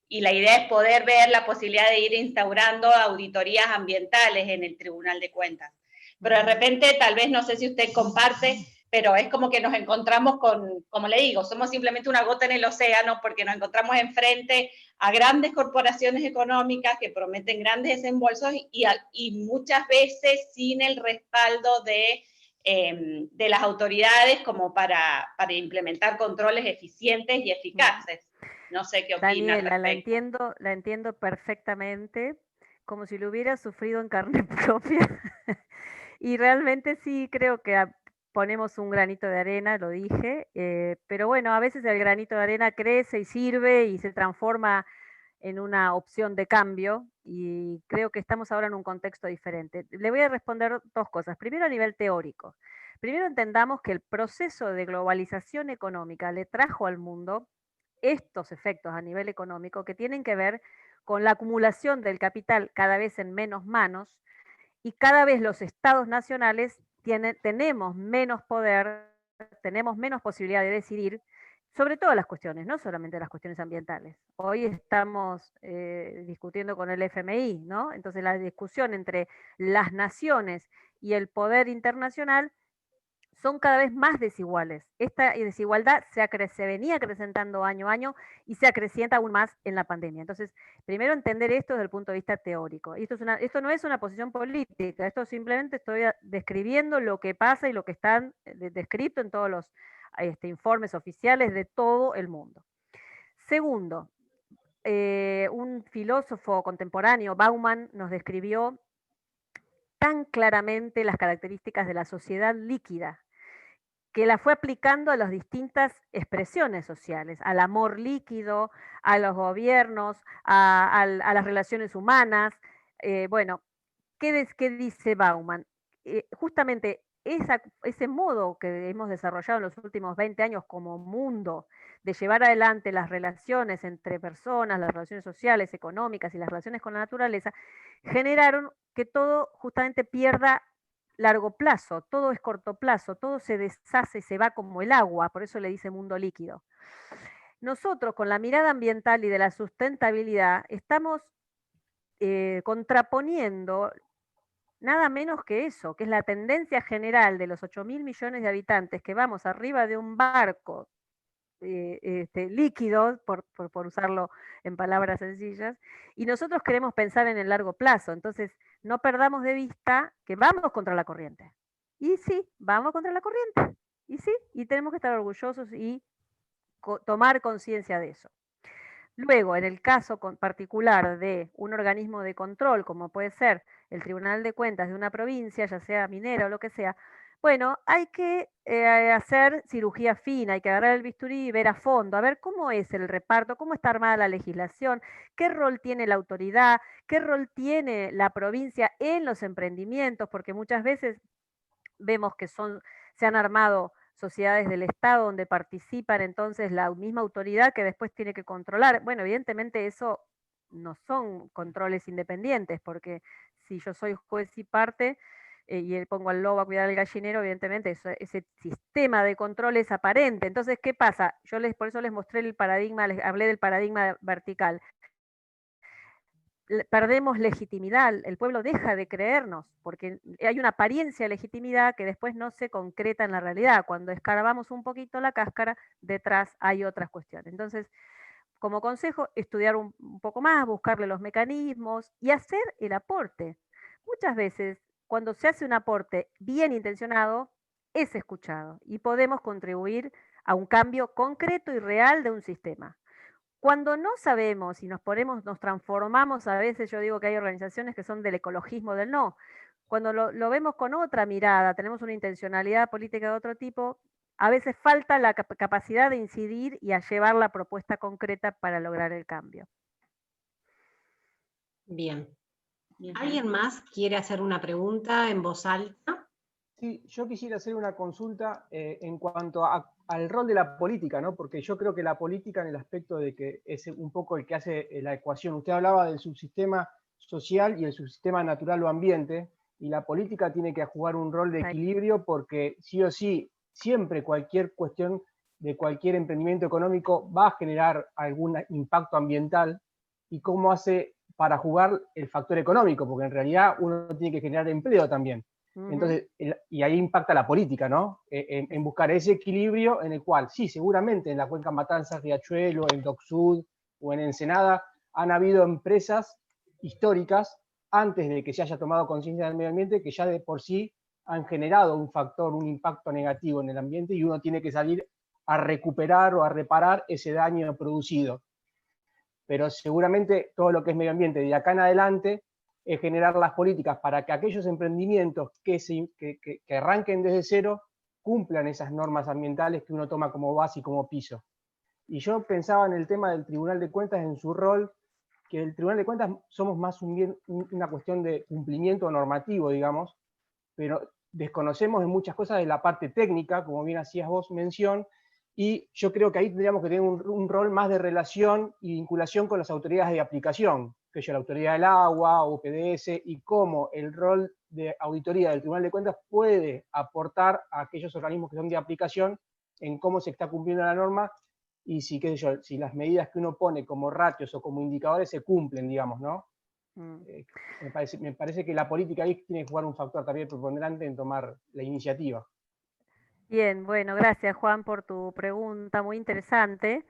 Speaker 5: y la idea es poder ver la posibilidad de ir instaurando auditorías ambientales en el Tribunal de Cuentas. Pero de repente, tal vez, no sé si usted comparte, pero es como que nos encontramos con, como le digo, somos simplemente una gota en el océano porque nos encontramos enfrente a grandes corporaciones económicas que prometen grandes desembolsos y muchas veces sin el respaldo de las autoridades como para implementar controles eficientes y eficaces. No sé qué opina.
Speaker 2: Daniela, la entiendo perfectamente, como si lo hubiera sufrido en carne propia. Y realmente sí creo que ponemos un granito de arena, lo dije, pero bueno, a veces el granito de arena crece y sirve y se transforma en una opción de cambio, y creo que estamos ahora en un contexto diferente. Le voy a responder dos cosas. Primero, a nivel teórico. Primero, entendamos que el proceso de globalización económica le trajo al mundo estos efectos a nivel económico que tienen que ver con la acumulación del capital cada vez en menos manos, y cada vez los estados nacionales tenemos menos poder, tenemos menos posibilidad de decidir, sobre todas las cuestiones, no solamente las cuestiones ambientales. Hoy estamos discutiendo con el FMI, ¿no? Entonces la discusión entre las naciones y el poder internacional son cada vez más desiguales. Esta desigualdad se venía acrecentando año a año y se acrecienta aún más en la pandemia. Entonces, primero entender esto desde el punto de vista teórico. Y esto no es una posición política, esto simplemente estoy describiendo lo que pasa y lo que está descrito en todos los informes oficiales de todo el mundo. Segundo, un filósofo contemporáneo, Bauman, nos describió tan claramente las características de la sociedad líquida, que la fue aplicando a las distintas expresiones sociales, al amor líquido, a los gobiernos, a las relaciones humanas. Bueno, ¿qué dice Bauman? Justamente ese modo que hemos desarrollado en los últimos 20 años como mundo de llevar adelante las relaciones entre personas, las relaciones sociales, económicas y las relaciones con la naturaleza, generaron que todo justamente pierda largo plazo, todo es corto plazo, todo se deshace y se va como el agua, por eso le dice mundo líquido. Nosotros con la mirada ambiental y de la sustentabilidad estamos contraponiendo nada menos que eso, que es la tendencia general de los 8.000 millones de habitantes que vamos arriba de un barco líquido, por usarlo en palabras sencillas, y nosotros queremos pensar en el largo plazo, entonces no perdamos de vista que vamos contra la corriente. Y sí, vamos contra la corriente, y sí, y tenemos que estar orgullosos y tomar conciencia de eso. Luego, en el caso particular de un organismo de control, como puede ser el Tribunal de Cuentas de una provincia, ya sea minera o lo que sea, bueno, hay que hacer cirugía fina, hay que agarrar el bisturí y ver a fondo, a ver cómo es el reparto, cómo está armada la legislación, qué rol tiene la autoridad, qué rol tiene la provincia en los emprendimientos, porque muchas veces vemos que se han armado sociedades del Estado donde participan entonces la misma autoridad que después tiene que controlar. Bueno, evidentemente eso no son controles independientes, porque si yo soy juez y parte y pongo al lobo a cuidar al gallinero, evidentemente ese sistema de control es aparente. Entonces, ¿qué pasa? Por eso les mostré el paradigma, les hablé del paradigma vertical. Perdemos legitimidad, el pueblo deja de creernos, porque hay una apariencia de legitimidad que después no se concreta en la realidad. Cuando escarbamos un poquito la cáscara, detrás hay otras cuestiones. Entonces, como consejo, estudiar un poco más, buscarle los mecanismos y hacer el aporte. Muchas veces, cuando se hace un aporte bien intencionado, es escuchado y podemos contribuir a un cambio concreto y real de un sistema. Cuando no sabemos y nos transformamos, a veces yo digo que hay organizaciones que son del ecologismo del no. Cuando lo vemos con otra mirada, tenemos una intencionalidad política de otro tipo, a veces falta la capacidad de incidir y a llevar la propuesta concreta para lograr el cambio.
Speaker 1: Bien. ¿Alguien más quiere hacer una pregunta en voz alta?
Speaker 6: Sí, yo quisiera hacer una consulta en cuanto al rol de la política, ¿no? Porque yo creo que la política, en el aspecto de que es un poco el que hace la ecuación. Usted hablaba del subsistema social y el subsistema natural o ambiente, y la política tiene que jugar un rol de equilibrio, porque sí o sí, siempre cualquier cuestión de cualquier emprendimiento económico va a generar algún impacto ambiental, y cómo hace para jugar el factor económico, porque en realidad uno tiene que generar empleo también. Entonces, y ahí impacta la política, ¿no? En buscar ese equilibrio en el cual, sí, seguramente en la cuenca Matanzas, Riachuelo, en Dock Sud o en Ensenada han habido empresas históricas, antes de que se haya tomado conciencia del medio ambiente, que ya de por sí han generado un impacto negativo en el ambiente, y uno tiene que salir a recuperar o a reparar ese daño producido. Pero seguramente todo lo que es medio ambiente de acá en adelante es generar las políticas para que aquellos emprendimientos que arranquen desde cero cumplan esas normas ambientales que uno toma como base y como piso. Y yo pensaba en el tema del Tribunal de Cuentas, en su rol, que el Tribunal de Cuentas somos más una cuestión de cumplimiento normativo, digamos, pero desconocemos en muchas cosas de la parte técnica, como bien hacías vos mención, y yo creo que ahí tendríamos que tener un rol más de relación y vinculación con las autoridades de aplicación, que es la Autoridad del Agua, UPDS, y cómo el rol de auditoría del Tribunal de Cuentas puede aportar a aquellos organismos que son de aplicación en cómo se está cumpliendo la norma, y si, qué sé yo, si las medidas que uno pone como ratios o como indicadores se cumplen, digamos, ¿no? Me parece que la política ahí tiene que jugar un factor también preponderante en tomar la iniciativa.
Speaker 2: Bien, bueno, gracias Juan por tu pregunta, muy interesante,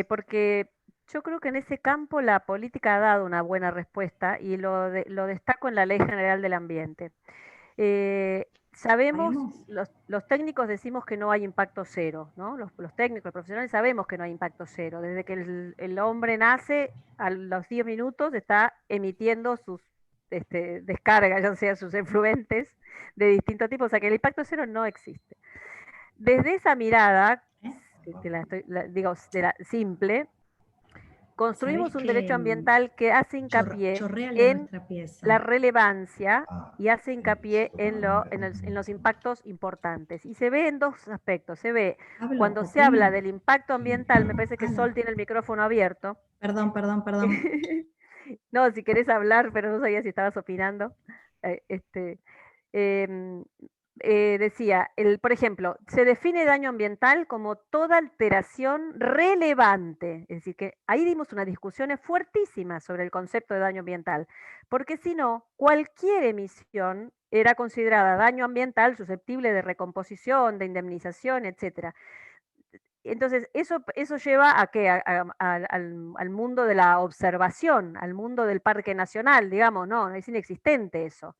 Speaker 2: porque yo creo que en ese campo la política ha dado una buena respuesta y lo destaco en la Ley General del Ambiente. Sabemos, los técnicos decimos que no hay impacto cero, ¿no? Los técnicos, los profesionales sabemos que no hay impacto cero. Desde que el hombre nace, a los 10 minutos está emitiendo sus descargas, ya sea sus efluentes de distintos tipos, o sea que el impacto cero no existe. Desde esa mirada, digo, simple, construimos un derecho ambiental que hace hincapié en la relevancia y hace hincapié en los impactos importantes. Y se ve en dos aspectos. Se ve cuando se habla del impacto ambiental, me parece que Sol tiene el micrófono abierto.
Speaker 7: Perdón.
Speaker 2: No, si querés hablar, pero no sabía si estabas opinando. Decía, por ejemplo, se define daño ambiental como toda alteración relevante. Es decir, que ahí dimos unas discusiones fuertísimas sobre el concepto de daño ambiental, porque si no, cualquier emisión era considerada daño ambiental susceptible de recomposición, de indemnización, etc. Entonces, eso lleva a ¿qué? Al mundo de la observación, al mundo del parque nacional, digamos, no, es inexistente eso.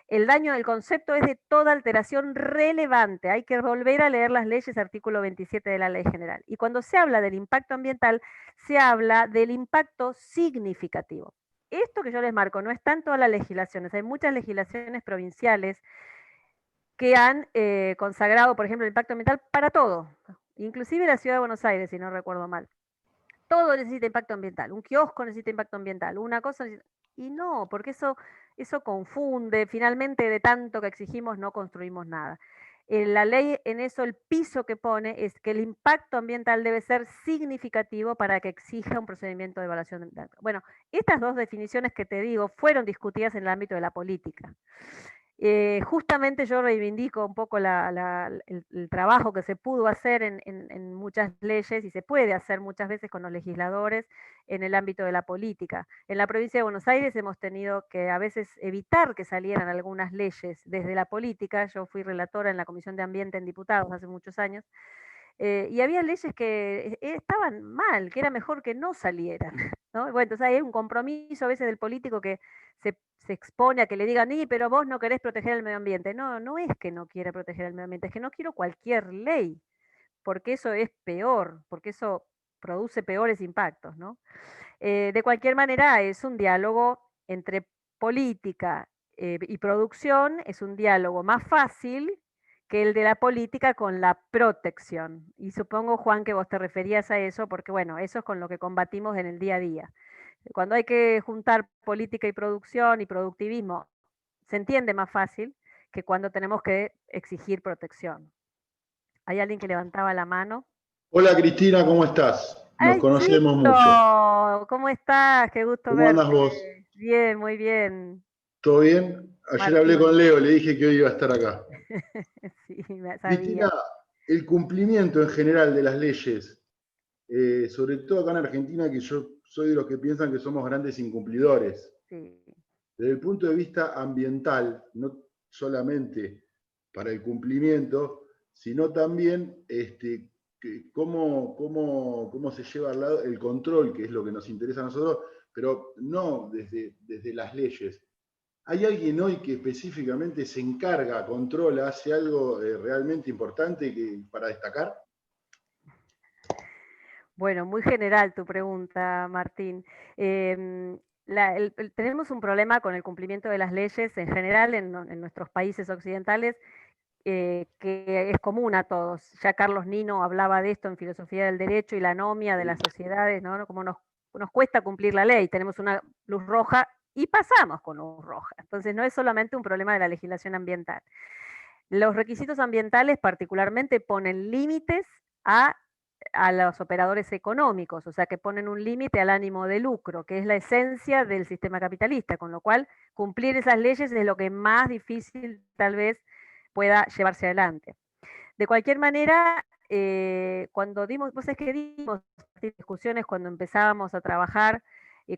Speaker 2: El daño del concepto es de toda alteración relevante. Hay que volver a leer las leyes, artículo 27 de la Ley General. Y cuando se habla del impacto ambiental, se habla del impacto significativo. Esto que yo les marco no está en todas las legislaciones. Hay muchas legislaciones provinciales que han consagrado, por ejemplo, el impacto ambiental para todo. Inclusive la Ciudad de Buenos Aires, si no recuerdo mal. Todo necesita impacto ambiental. Un kiosco necesita impacto ambiental. Una cosa necesita... Y no, porque eso confunde, finalmente de tanto que exigimos no construimos nada. La ley en eso, el piso que pone es que el impacto ambiental debe ser significativo para que exija un procedimiento de evaluación de impacto. Bueno, estas dos definiciones que te digo fueron discutidas en el ámbito de la política. Justamente yo reivindico un poco el trabajo que se pudo hacer en muchas leyes y se puede hacer muchas veces con los legisladores en el ámbito de la política. En la provincia de Buenos Aires hemos tenido que a veces evitar que salieran algunas leyes desde la política. Yo fui relatora en la Comisión de Ambiente en Diputados hace muchos años. Y había leyes que estaban mal, que era mejor que no salieran, ¿no? Bueno, entonces hay un compromiso a veces del político que se expone a que le digan, pero vos no querés proteger el medio ambiente. No, no es que no quiera proteger el medio ambiente, es que no quiero cualquier ley, porque eso es peor, porque eso produce peores impactos, ¿no? De cualquier manera, es un diálogo entre política y producción, es un diálogo más fácil que el de la política con la protección. Y supongo, Juan, que vos te referías a eso, porque bueno, eso es con lo que combatimos en el día a día. Cuando hay que juntar política y producción y productivismo, se entiende más fácil que cuando tenemos que exigir protección. ¿Hay alguien que levantaba la mano?
Speaker 8: Hola Cristina, ¿cómo estás? Nos conocemos mucho.
Speaker 2: ¿Cómo estás? Qué gusto
Speaker 8: ¿Cómo
Speaker 2: verte.
Speaker 8: andas vos?
Speaker 2: Bien, muy bien.
Speaker 8: ¿Todo bien? Ayer
Speaker 2: Martín.
Speaker 8: hablé con Leo, le dije que hoy iba a estar acá.
Speaker 2: Sí, me sabía.
Speaker 8: Cristina, el cumplimiento en general de las leyes, sobre todo acá en Argentina, que yo soy de los que piensan que somos grandes incumplidores.
Speaker 2: Sí.
Speaker 8: Desde el punto de vista ambiental, no solamente para el cumplimiento, sino también cómo se lleva al lado el control, que es lo que nos interesa a nosotros, pero no desde las leyes. ¿Hay alguien hoy que específicamente se encarga, controla, hace algo realmente importante para destacar?
Speaker 2: Bueno, muy general tu pregunta, Martín. Tenemos un problema con el cumplimiento de las leyes en general en nuestros países occidentales, que es común a todos. Ya Carlos Nino hablaba de esto en Filosofía del Derecho y la anomia de las sociedades, ¿no? Como nos cuesta cumplir la ley, tenemos una luz roja y pasamos con luz roja. Entonces no es solamente un problema de la legislación ambiental. Los requisitos ambientales particularmente ponen límites a los operadores económicos, o sea que ponen un límite al ánimo de lucro, que es la esencia del sistema capitalista, con lo cual cumplir esas leyes es lo que más difícil tal vez pueda llevarse adelante. De cualquier manera, cuando dimos, vos sabés que dimos discusiones cuando empezábamos a trabajar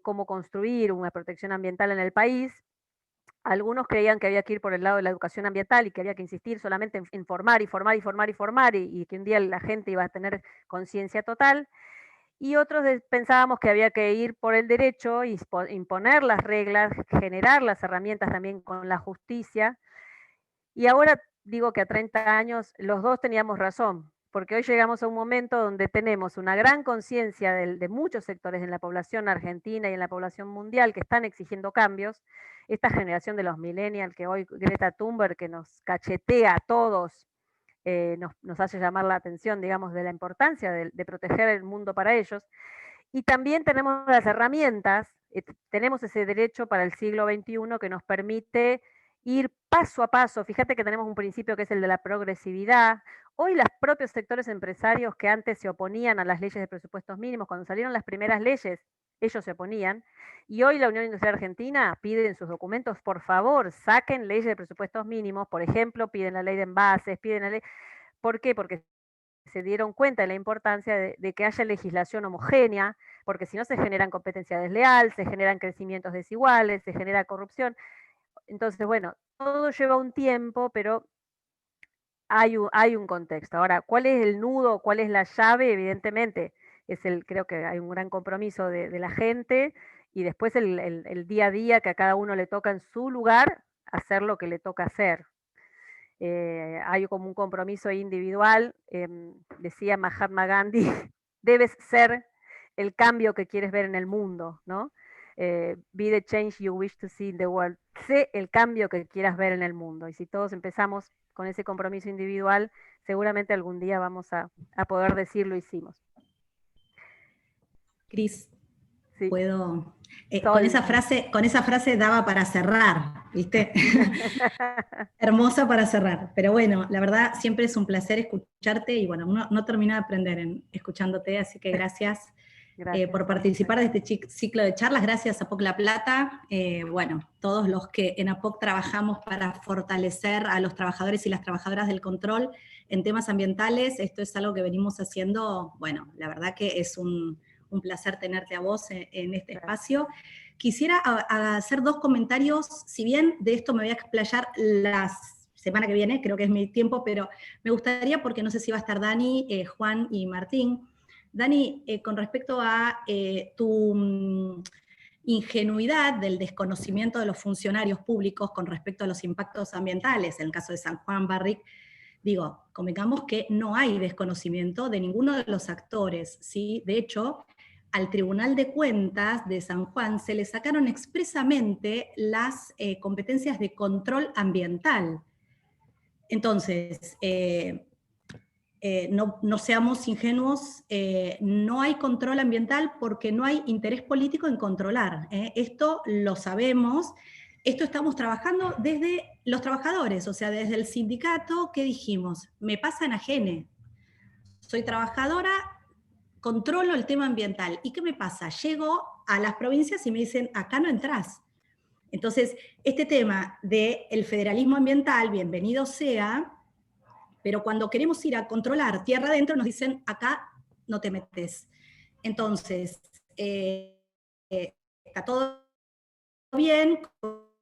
Speaker 2: cómo construir una protección ambiental en el país. Algunos creían que había que ir por el lado de la educación ambiental y que había que insistir solamente en formar y formar y formar y formar y que un día la gente iba a tener conciencia total. Y otros pensábamos que había que ir por el derecho, imponer las reglas, generar las herramientas también con la justicia. Y ahora digo que a 30 años los dos teníamos razón, porque hoy llegamos a un momento donde tenemos una gran conciencia de muchos sectores en la población argentina y en la población mundial que están exigiendo cambios. Esta generación de los millennials que hoy Greta Thunberg, que nos cachetea a todos, nos hace llamar la atención, digamos, de la importancia de proteger el mundo para ellos. Y también tenemos las herramientas, tenemos ese derecho para el siglo XXI que nos permite ir paso a paso. Fíjate que tenemos un principio que es el de la progresividad. Hoy los propios sectores empresarios que antes se oponían a las leyes de presupuestos mínimos, cuando salieron las primeras leyes, ellos se oponían, y hoy la Unión Industrial Argentina pide en sus documentos, por favor, saquen leyes de presupuestos mínimos, por ejemplo, piden la ley de envases, piden la ley... ¿Por qué? Porque se dieron cuenta de la importancia de que haya legislación homogénea, porque si no se generan competencia desleal, se generan crecimientos desiguales, se genera corrupción. Entonces, bueno, todo lleva un tiempo, pero hay un contexto. Ahora, ¿cuál es el nudo, cuál es la llave? Evidentemente, creo que hay un gran compromiso de la gente y después el día a día que a cada uno le toca en su lugar hacer lo que le toca hacer. Hay como un compromiso individual, decía Mahatma Gandhi, debes ser el cambio que quieres ver en el mundo, ¿no? Be the change you wish to see in the world. Sé el cambio que quieras ver en el mundo. Y si todos empezamos con ese compromiso individual, seguramente algún día vamos a poder decir lo hicimos.
Speaker 7: Cris,
Speaker 2: sí.
Speaker 7: Puedo... con esa frase daba para cerrar, ¿viste? Hermosa para cerrar. Pero bueno, la verdad siempre es un placer escucharte y bueno, uno no termina de aprender escuchándote, así que gracias. Por participar de este ciclo de charlas. Gracias a APOC La Plata. Bueno, todos los que en APOC trabajamos para fortalecer a los trabajadores y las trabajadoras del control en temas ambientales, esto es algo que venimos haciendo, bueno, la verdad que es un placer tenerte a vos en este espacio. Quisiera hacer dos comentarios, si bien de esto me voy a explayar la semana que viene, creo que es mi tiempo, pero me gustaría, porque no sé si va a estar Dani, Juan y Martín. Dani, con respecto a tu ingenuidad del desconocimiento de los funcionarios públicos con respecto a los impactos ambientales, en el caso de San Juan, Barrick, digo, convengamos que no hay desconocimiento de ninguno de los actores, ¿sí? De hecho, al Tribunal de Cuentas de San Juan se le sacaron expresamente las competencias de control ambiental. Entonces, no seamos ingenuos, no hay control ambiental porque no hay interés político en controlar. Esto lo sabemos, esto estamos trabajando desde los trabajadores, o sea, desde el sindicato, ¿qué dijimos? Me pasa en ajene. Soy trabajadora, controlo el tema ambiental. ¿Y qué me pasa? Llego a las provincias y me dicen, acá no entrás. Entonces, este tema del federalismo ambiental, bienvenido sea, pero cuando queremos ir a controlar tierra adentro nos dicen, acá no te metes. Entonces, está todo bien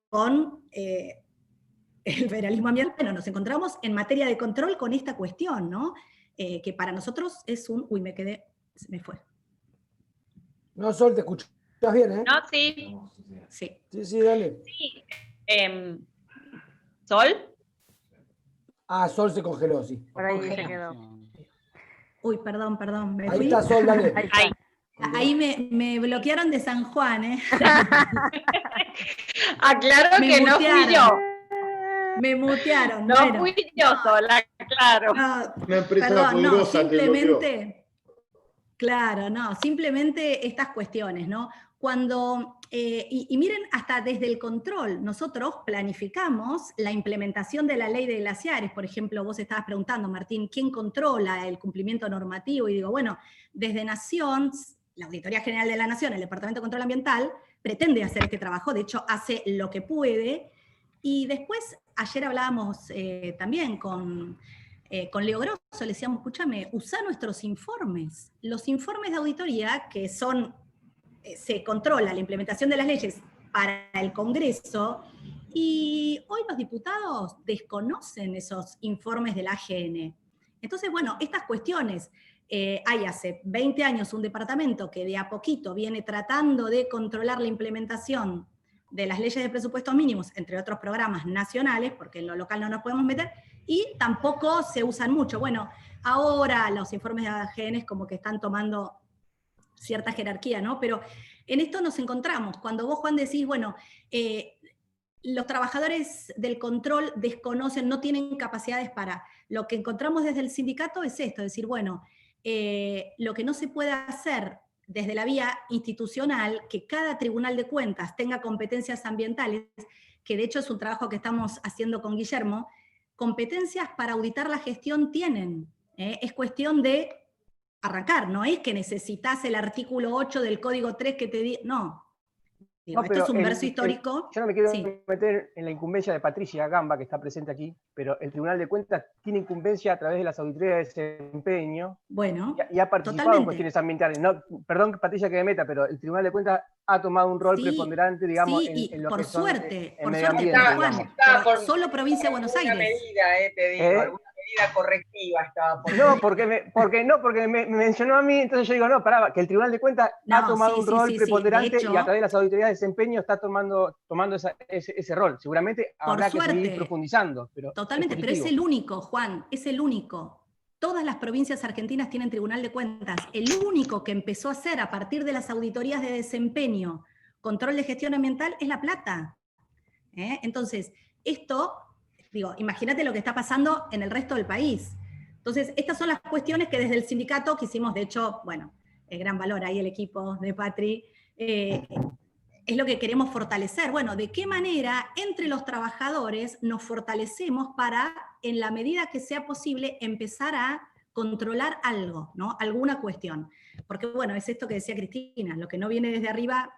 Speaker 7: con el federalismo ambiental. Bueno, nos encontramos en materia de control con esta cuestión, ¿no? Que para nosotros es un, uy, me quedé, se me fue.
Speaker 4: No, Sol, te escuchas bien, ¿eh?
Speaker 5: No, sí.
Speaker 7: Sí.
Speaker 4: Sí, dale.
Speaker 5: Sí. ¿Sol?
Speaker 4: Ah, Sol se congeló, sí.
Speaker 2: Por ahí se quedó.
Speaker 7: Uy, perdón. Me
Speaker 4: ahí
Speaker 7: fui.
Speaker 4: está, Sol, dale.
Speaker 7: Ahí me bloquearon de San Juan, ¿eh?
Speaker 5: Aclaro que no fui yo.
Speaker 7: Me mutearon.
Speaker 5: No
Speaker 7: bueno.
Speaker 5: fui yo sola, claro.
Speaker 7: No,
Speaker 8: Una empresa
Speaker 7: perdón,
Speaker 8: poderosa
Speaker 7: simplemente, claro, no, simplemente estas cuestiones, ¿no? Cuando, y miren, hasta desde el control, nosotros planificamos la implementación de la ley de glaciares. Por ejemplo, vos estabas preguntando, Martín, ¿quién controla el cumplimiento normativo? Y digo, bueno, desde Nación, la Auditoría General de la Nación, el Departamento de Control Ambiental, pretende hacer este trabajo, de hecho hace lo que puede. Y después, ayer hablábamos también con con Leo Grosso le decíamos, escúchame, usá nuestros informes. Los informes de auditoría, que son, se controla la implementación de las leyes para el Congreso, y hoy los diputados desconocen esos informes de la AGN. Entonces, bueno, estas cuestiones, hay hace 20 años un departamento que de a poquito viene tratando de controlar la implementación de las leyes de presupuestos mínimos, entre otros programas nacionales, porque en lo local no nos podemos meter, y tampoco se usan mucho. Bueno, ahora los informes de AGN como que están tomando cierta jerarquía, ¿no? Pero en esto nos encontramos. Cuando vos, Juan, decís, bueno, los trabajadores del control desconocen, no tienen capacidades para. Lo que encontramos desde el sindicato es esto, es decir, bueno, lo que no se puede hacer desde la vía institucional, que cada tribunal de cuentas tenga competencias ambientales, que de hecho es un trabajo que estamos haciendo con Guillermo, competencias para auditar la gestión tienen. Es cuestión de arrancar, no es que necesitas el artículo 8 del Código 3 que te diga, no. Digo,
Speaker 6: No,
Speaker 7: esto es un verso histórico.
Speaker 6: Yo no me quiero
Speaker 7: Sí.
Speaker 6: meter en la incumbencia de Patricia Gamba, que está presente aquí, pero el Tribunal de Cuentas tiene incumbencia a través de las auditorías de desempeño.
Speaker 7: Bueno,
Speaker 6: y ha participado
Speaker 7: totalmente.
Speaker 6: en cuestiones ambientales. No, perdón, Patricia, que me meta, pero el Tribunal de Cuentas ha tomado un rol
Speaker 7: Sí,
Speaker 6: preponderante, digamos,
Speaker 7: sí,
Speaker 6: en lo
Speaker 7: por
Speaker 6: que son
Speaker 7: suerte,
Speaker 6: en
Speaker 7: por
Speaker 6: medio
Speaker 7: suerte,
Speaker 6: ambiente,
Speaker 7: Juan,
Speaker 6: digamos.
Speaker 7: pero solo Provincia de Buenos Aires.
Speaker 9: Medida, te digo, alguna medida correctiva estaba por
Speaker 6: No,
Speaker 9: venir.
Speaker 6: porque me mencionó a mí, entonces yo digo, no, pará, que el Tribunal de Cuentas ha
Speaker 7: No,
Speaker 6: tomado
Speaker 7: sí,
Speaker 6: un
Speaker 7: sí,
Speaker 6: rol
Speaker 7: sí, sí.
Speaker 6: preponderante
Speaker 7: De hecho,
Speaker 6: y a través de las auditorías de desempeño está tomando ese rol. Seguramente
Speaker 7: por
Speaker 6: habrá que seguir
Speaker 7: suerte,
Speaker 6: profundizando. Pero
Speaker 7: totalmente, pero es el único, Juan, es el único. Todas las provincias argentinas tienen Tribunal de Cuentas. El único que empezó a hacer a partir de las auditorías de desempeño, control de gestión ambiental, es La Plata. Entonces, esto, digo, imagínate lo que está pasando en el resto del país. Entonces, estas son las cuestiones que desde el sindicato quisimos, de hecho, bueno, gran valor ahí el equipo de Patri, es lo que queremos fortalecer. Bueno, ¿de qué manera entre los trabajadores nos fortalecemos para, en la medida que sea posible, empezar a controlar algo, ¿no? Alguna cuestión? Porque, bueno, es esto que decía Cristina, lo que no viene desde arriba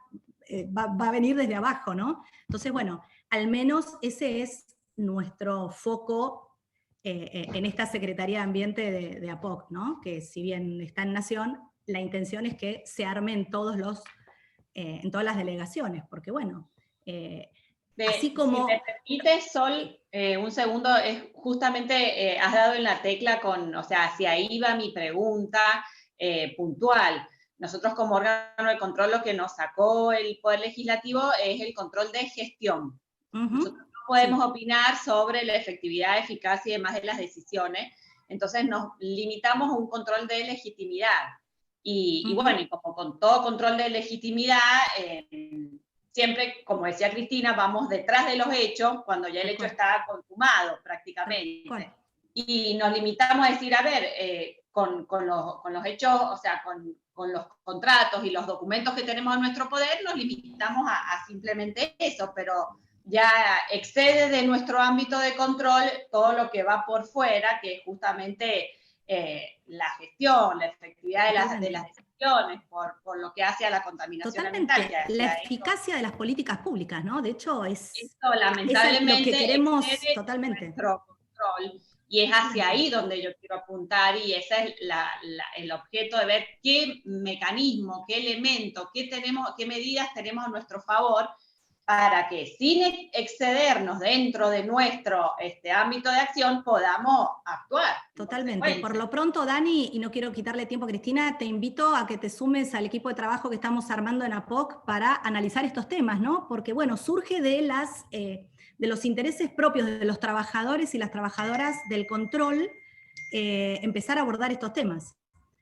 Speaker 7: va a venir desde abajo, ¿no? Entonces, bueno, al menos ese es nuestro foco en esta Secretaría de Ambiente de APOC, ¿no? Que si bien está en Nación, la intención es que se armen todos los en todas las delegaciones, porque bueno, así como...
Speaker 5: Si me permite, Sol, un segundo, es justamente has dado en la tecla o sea, hacia ahí va mi pregunta puntual. Nosotros como órgano de control lo que nos sacó el Poder Legislativo es el control de gestión. Nosotros no podemos opinar sobre la efectividad, eficacia y demás de las decisiones, entonces nos limitamos a un control de legitimidad. Y bueno, y como con todo control de legitimidad, siempre, como decía Cristina, vamos detrás de los hechos cuando ya el hecho está consumado prácticamente. Y nos limitamos a decir, a ver, con los hechos, o sea, con los contratos y los documentos que tenemos en nuestro poder, nos limitamos a simplemente eso, pero ya excede de nuestro ámbito de control todo lo que va por fuera, que es justamente... la gestión, la efectividad de las decisiones, por lo que hace a la contaminación ambiental.
Speaker 7: La eficacia de las políticas públicas, ¿no? De hecho,
Speaker 5: eso lamentablemente
Speaker 7: es lo que queremos
Speaker 5: totalmente nuestro control, y es hacia ahí donde yo quiero apuntar, y ese es el objeto de ver qué mecanismo, qué elemento, qué medidas tenemos a nuestro favor para que sin excedernos dentro de nuestro ámbito de acción podamos actuar.
Speaker 7: Totalmente. Por lo pronto, Dani, y no quiero quitarle tiempo a Cristina, te invito a que te sumes al equipo de trabajo que estamos armando en APOC para analizar estos temas, ¿no? Porque, bueno, surge de los intereses propios de los trabajadores y las trabajadoras del control empezar a abordar estos temas.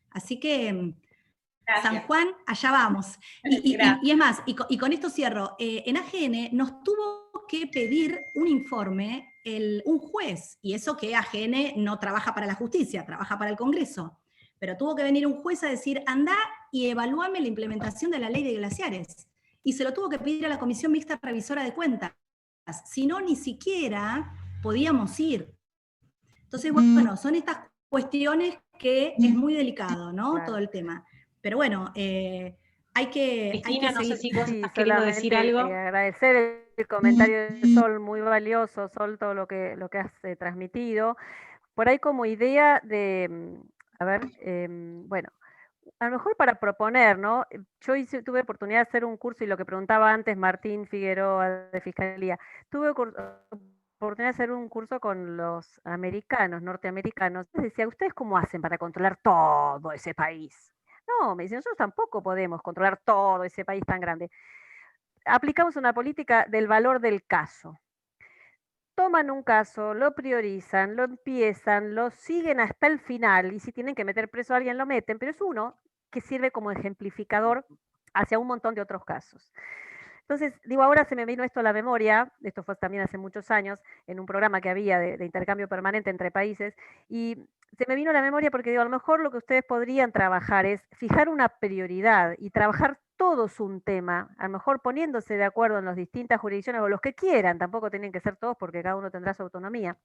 Speaker 7: Así que... Gracias. San Juan, allá vamos. Y es más, y con esto cierro, en AGN nos tuvo que pedir un informe un juez, y eso que AGN no trabaja para la justicia, trabaja para el Congreso, pero tuvo que venir un juez a decir, andá y evalúame la implementación de la ley de glaciares, y se lo tuvo que pedir a la Comisión Mixta Revisora de Cuentas, si no, ni siquiera podíamos ir. Entonces, bueno, son estas cuestiones que es muy delicado, ¿no? Claro. Todo el tema. Pero bueno, hay que...
Speaker 1: Cristina,
Speaker 7: no
Speaker 1: sé si vos estás queriendo decir algo.
Speaker 2: Agradecer el comentario de Sol, muy valioso, Sol, todo lo que has transmitido. por ahí como idea de, a ver, bueno, a lo mejor para proponer, ¿no? Yo tuve oportunidad de hacer un curso, y lo que preguntaba antes Martín Figueroa de Fiscalía, tuve oportunidad de hacer un curso con los americanos, norteamericanos. Les decía, ¿ustedes cómo hacen para controlar todo ese país? No, me dicen, nosotros tampoco podemos controlar todo ese país tan grande. Aplicamos una política del valor del caso. Toman un caso, lo priorizan, lo empiezan, lo siguen hasta el final, y si tienen que meter preso a alguien lo meten, pero es uno que sirve como ejemplificador hacia un montón de otros casos. Entonces, digo, ahora se me vino esto a la memoria, esto fue también hace muchos años, en un programa que había de intercambio permanente entre países, y se me vino a la memoria porque digo, a lo mejor lo que ustedes podrían trabajar es fijar una prioridad y trabajar todos un tema, a lo mejor poniéndose de acuerdo en las distintas jurisdicciones o los que quieran, tampoco tienen que ser todos porque cada uno tendrá su autonomía,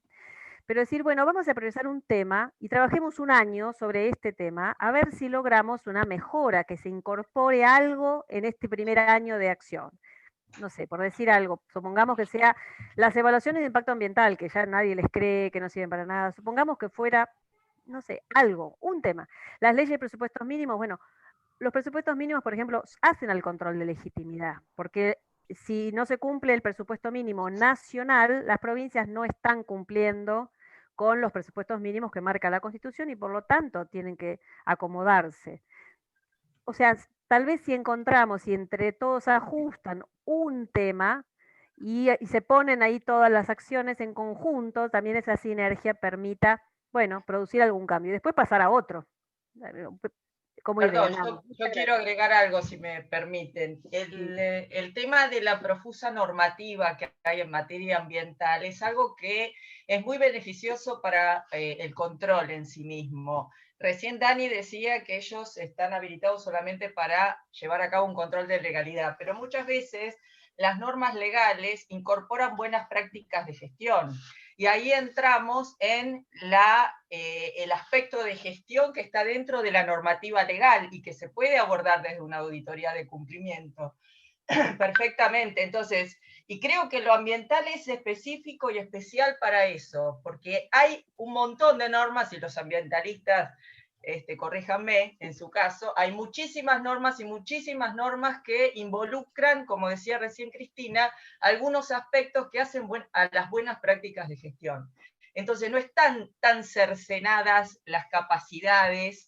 Speaker 2: pero decir, bueno, vamos a priorizar un tema y trabajemos un año sobre este tema, a ver si logramos una mejora, que se incorpore algo en este primer año de acción. No sé, por decir algo, supongamos que sea las evaluaciones de impacto ambiental, que ya nadie les cree, que no sirven para nada, supongamos que fuera, no sé, algo, un tema. Las leyes de presupuestos mínimos, bueno, los presupuestos mínimos, por ejemplo, hacen al control de legitimidad, porque si no se cumple el presupuesto mínimo nacional, las provincias no están cumpliendo con los presupuestos mínimos que marca la Constitución y por lo tanto tienen que acomodarse. O sea, tal vez si encontramos y entre todos ajustan un tema y se ponen ahí todas las acciones en conjunto, también esa sinergia permita, bueno, producir algún cambio y después pasar a otro. Como
Speaker 9: Perdón,
Speaker 2: idea.
Speaker 9: yo quiero agregar algo, si me permiten. El tema de la profusa normativa que hay en materia ambiental es algo que es muy beneficioso para el control en sí mismo. Recién Dani decía que ellos están habilitados solamente para llevar a cabo un control de legalidad, pero muchas veces las normas legales incorporan buenas prácticas de gestión. Y ahí entramos en el aspecto de gestión que está dentro de la normativa legal y que se puede abordar desde una auditoría de cumplimiento. Perfectamente. Entonces, y creo que lo ambiental es específico y especial para eso, porque hay un montón de normas y los ambientalistas, corríjanme, en su caso, hay muchísimas normas y muchísimas normas que involucran, como decía recién Cristina, algunos aspectos que hacen a las buenas prácticas de gestión. Entonces, no están tan cercenadas las capacidades,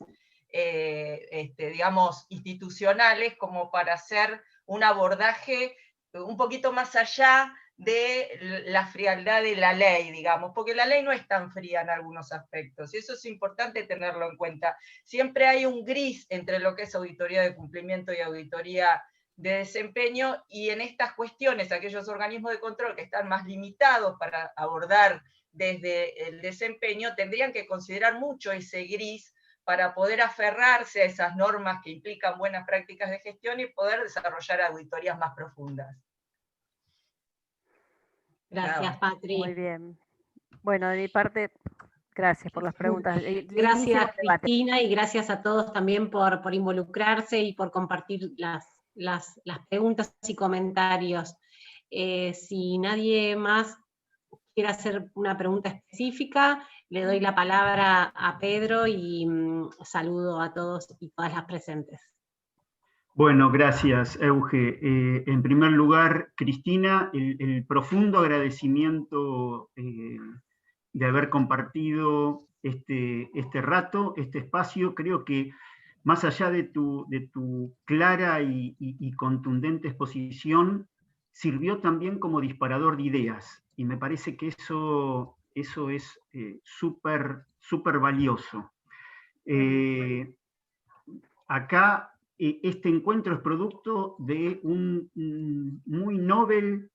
Speaker 9: digamos, institucionales como para hacer un abordaje un poquito más allá de la frialdad de la ley, digamos, porque la ley no es tan fría en algunos aspectos, y eso es importante tenerlo en cuenta. Siempre hay un gris entre lo que es auditoría de cumplimiento y auditoría de desempeño, y en estas cuestiones, aquellos organismos de control que están más limitados para abordar desde el desempeño, tendrían que considerar mucho ese gris para poder aferrarse a esas normas que implican buenas prácticas de gestión y poder desarrollar auditorías más profundas.
Speaker 1: Gracias, Patri.
Speaker 2: Muy bien. Bueno, de mi parte, gracias por las preguntas.
Speaker 1: Gracias, Cristina, y gracias a todos también por involucrarse y por compartir las preguntas y comentarios. Si nadie más quiere hacer una pregunta específica, le doy la palabra a Pedro y saludo a todos y todas las presentes.
Speaker 3: Bueno, gracias, Euge. En primer lugar, Cristina, el profundo agradecimiento de haber compartido este rato, este espacio. Creo que más allá de tu clara y contundente exposición, sirvió también como disparador de ideas, y me parece que eso es súper valioso. Acá este encuentro es producto de un muy novel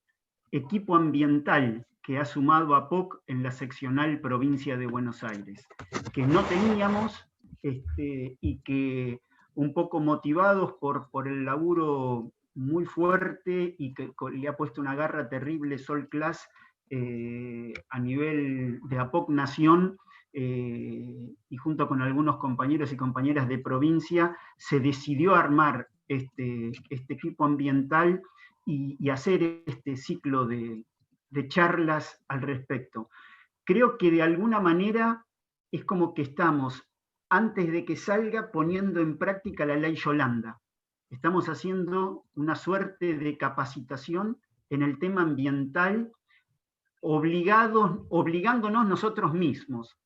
Speaker 3: equipo ambiental que ha sumado a POC en la seccional provincia de Buenos Aires, que no teníamos y que un poco motivados por el laburo muy fuerte y que le ha puesto una garra terrible Sol Class a nivel de APOC Nación, y junto con algunos compañeros y compañeras de provincia, se decidió armar este equipo ambiental y hacer este ciclo de charlas al respecto. Creo que de alguna manera es como que estamos, antes de que salga, poniendo en práctica la ley Yolanda. Estamos haciendo una suerte de capacitación en el tema ambiental, obligándonos nosotros mismos.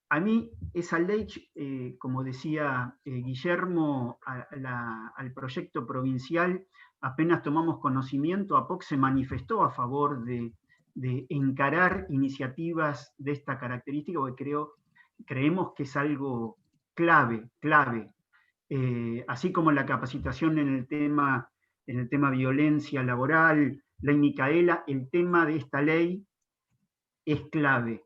Speaker 3: A mí esa ley, como decía Guillermo, al proyecto provincial, apenas tomamos conocimiento, APOC se manifestó a favor de encarar iniciativas de esta característica, porque creemos que es algo clave. Así como la capacitación en el tema violencia laboral, ley Micaela, el tema de esta ley es clave.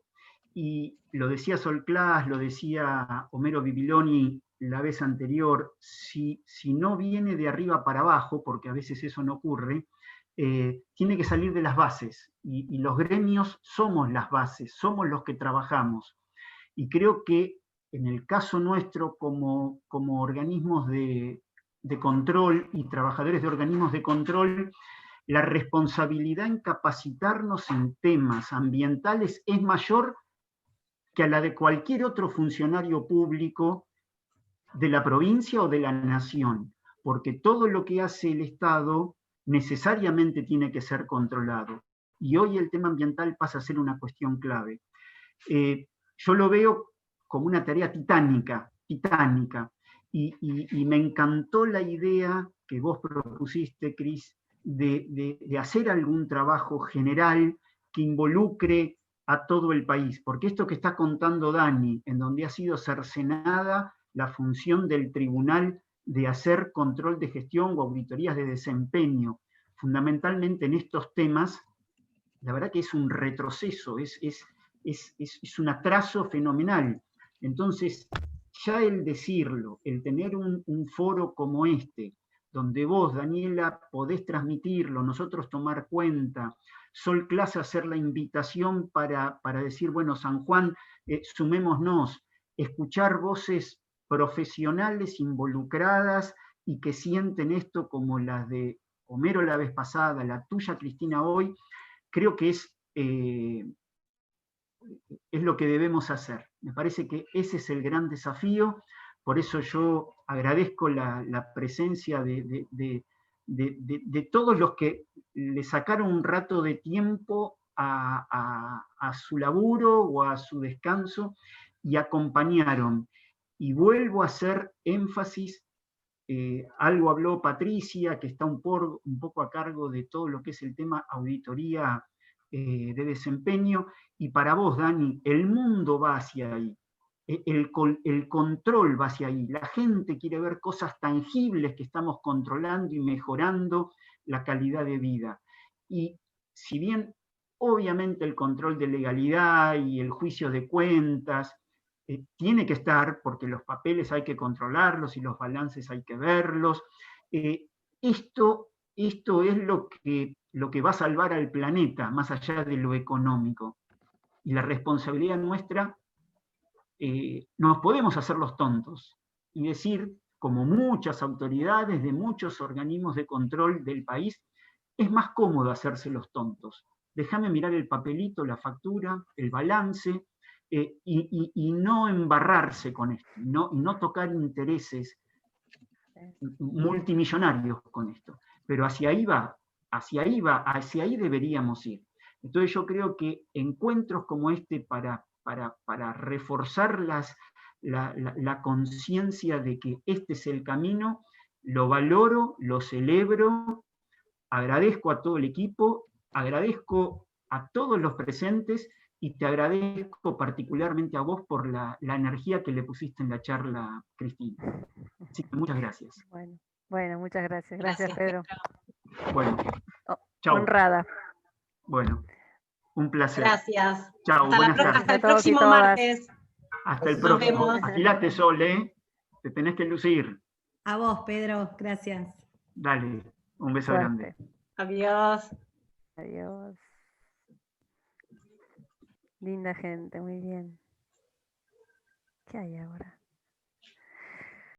Speaker 3: Y lo decía Sol Clas, lo decía Homero Bibiloni la vez anterior, si no viene de arriba para abajo, porque a veces eso no ocurre, tiene que salir de las bases. Y los gremios somos las bases, somos los que trabajamos. Y creo que en el caso nuestro, como organismos de control y trabajadores de organismos de control, la responsabilidad en capacitarnos en temas ambientales es mayor que a la de cualquier otro funcionario público de la provincia o de la nación, porque todo lo que hace el Estado necesariamente tiene que ser controlado. Y hoy el tema ambiental pasa a ser una cuestión clave. Yo lo veo como una tarea titánica, y me encantó la idea que vos propusiste, Cris, de hacer algún trabajo general que involucre a todo el país, porque esto que está contando Dani, en donde ha sido cercenada la función del tribunal de hacer control de gestión o auditorías de desempeño, fundamentalmente en estos temas, la verdad que es un retroceso, es un atraso fenomenal. Entonces, ya el decirlo, el tener un foro como este, donde vos, Daniela, podés transmitirlo, nosotros tomar cuenta, Sol Clas hacer la invitación para decir, bueno, San Juan, sumémonos, escuchar voces profesionales involucradas y que sienten esto como las de Homero la vez pasada, la tuya, Cristina, hoy, creo que es lo que debemos hacer. Me parece que ese es el gran desafío, por eso yo agradezco la presencia de todos los que le sacaron un rato de tiempo a su laburo o a su descanso y acompañaron. Y vuelvo a hacer énfasis, algo habló Patricia, que está un poco a cargo de todo lo que es el tema auditoría de desempeño, y para vos, Dani, el mundo va hacia ahí, el control va hacia ahí, la gente quiere ver cosas tangibles que estamos controlando y mejorando la calidad de vida. Y si bien obviamente el control de legalidad y el juicio de cuentas tiene que estar, porque los papeles hay que controlarlos y los balances hay que verlos, esto es lo que va a salvar al planeta, más allá de lo económico. Y la responsabilidad nuestra, nos podemos hacer los tontos y decir, como muchas autoridades de muchos organismos de control del país, es más cómodo hacerse los tontos. Déjame mirar el papelito, la factura, el balance, y no embarrarse con esto, no tocar intereses multimillonarios con esto. Pero hacia ahí deberíamos ir. Entonces yo creo que encuentros como este para reforzar la conciencia de que este es el camino, lo valoro, lo celebro, agradezco a todo el equipo, agradezco a todos los presentes y te agradezco particularmente a vos por la energía que le pusiste en la charla, Cristina. Así que muchas gracias.
Speaker 2: Bueno, muchas gracias. Gracias, Pedro.
Speaker 3: Bueno, chao.
Speaker 2: Honrada.
Speaker 3: Bueno, un placer.
Speaker 1: Gracias.
Speaker 3: Chao,
Speaker 1: hasta el próximo martes.
Speaker 3: Hasta el próximo. Agilate, Sol, te tenés que lucir.
Speaker 7: A vos, Pedro, gracias.
Speaker 3: Dale, un beso grande.
Speaker 1: Adiós.
Speaker 2: Adiós. Linda gente, muy bien. ¿Qué hay ahora?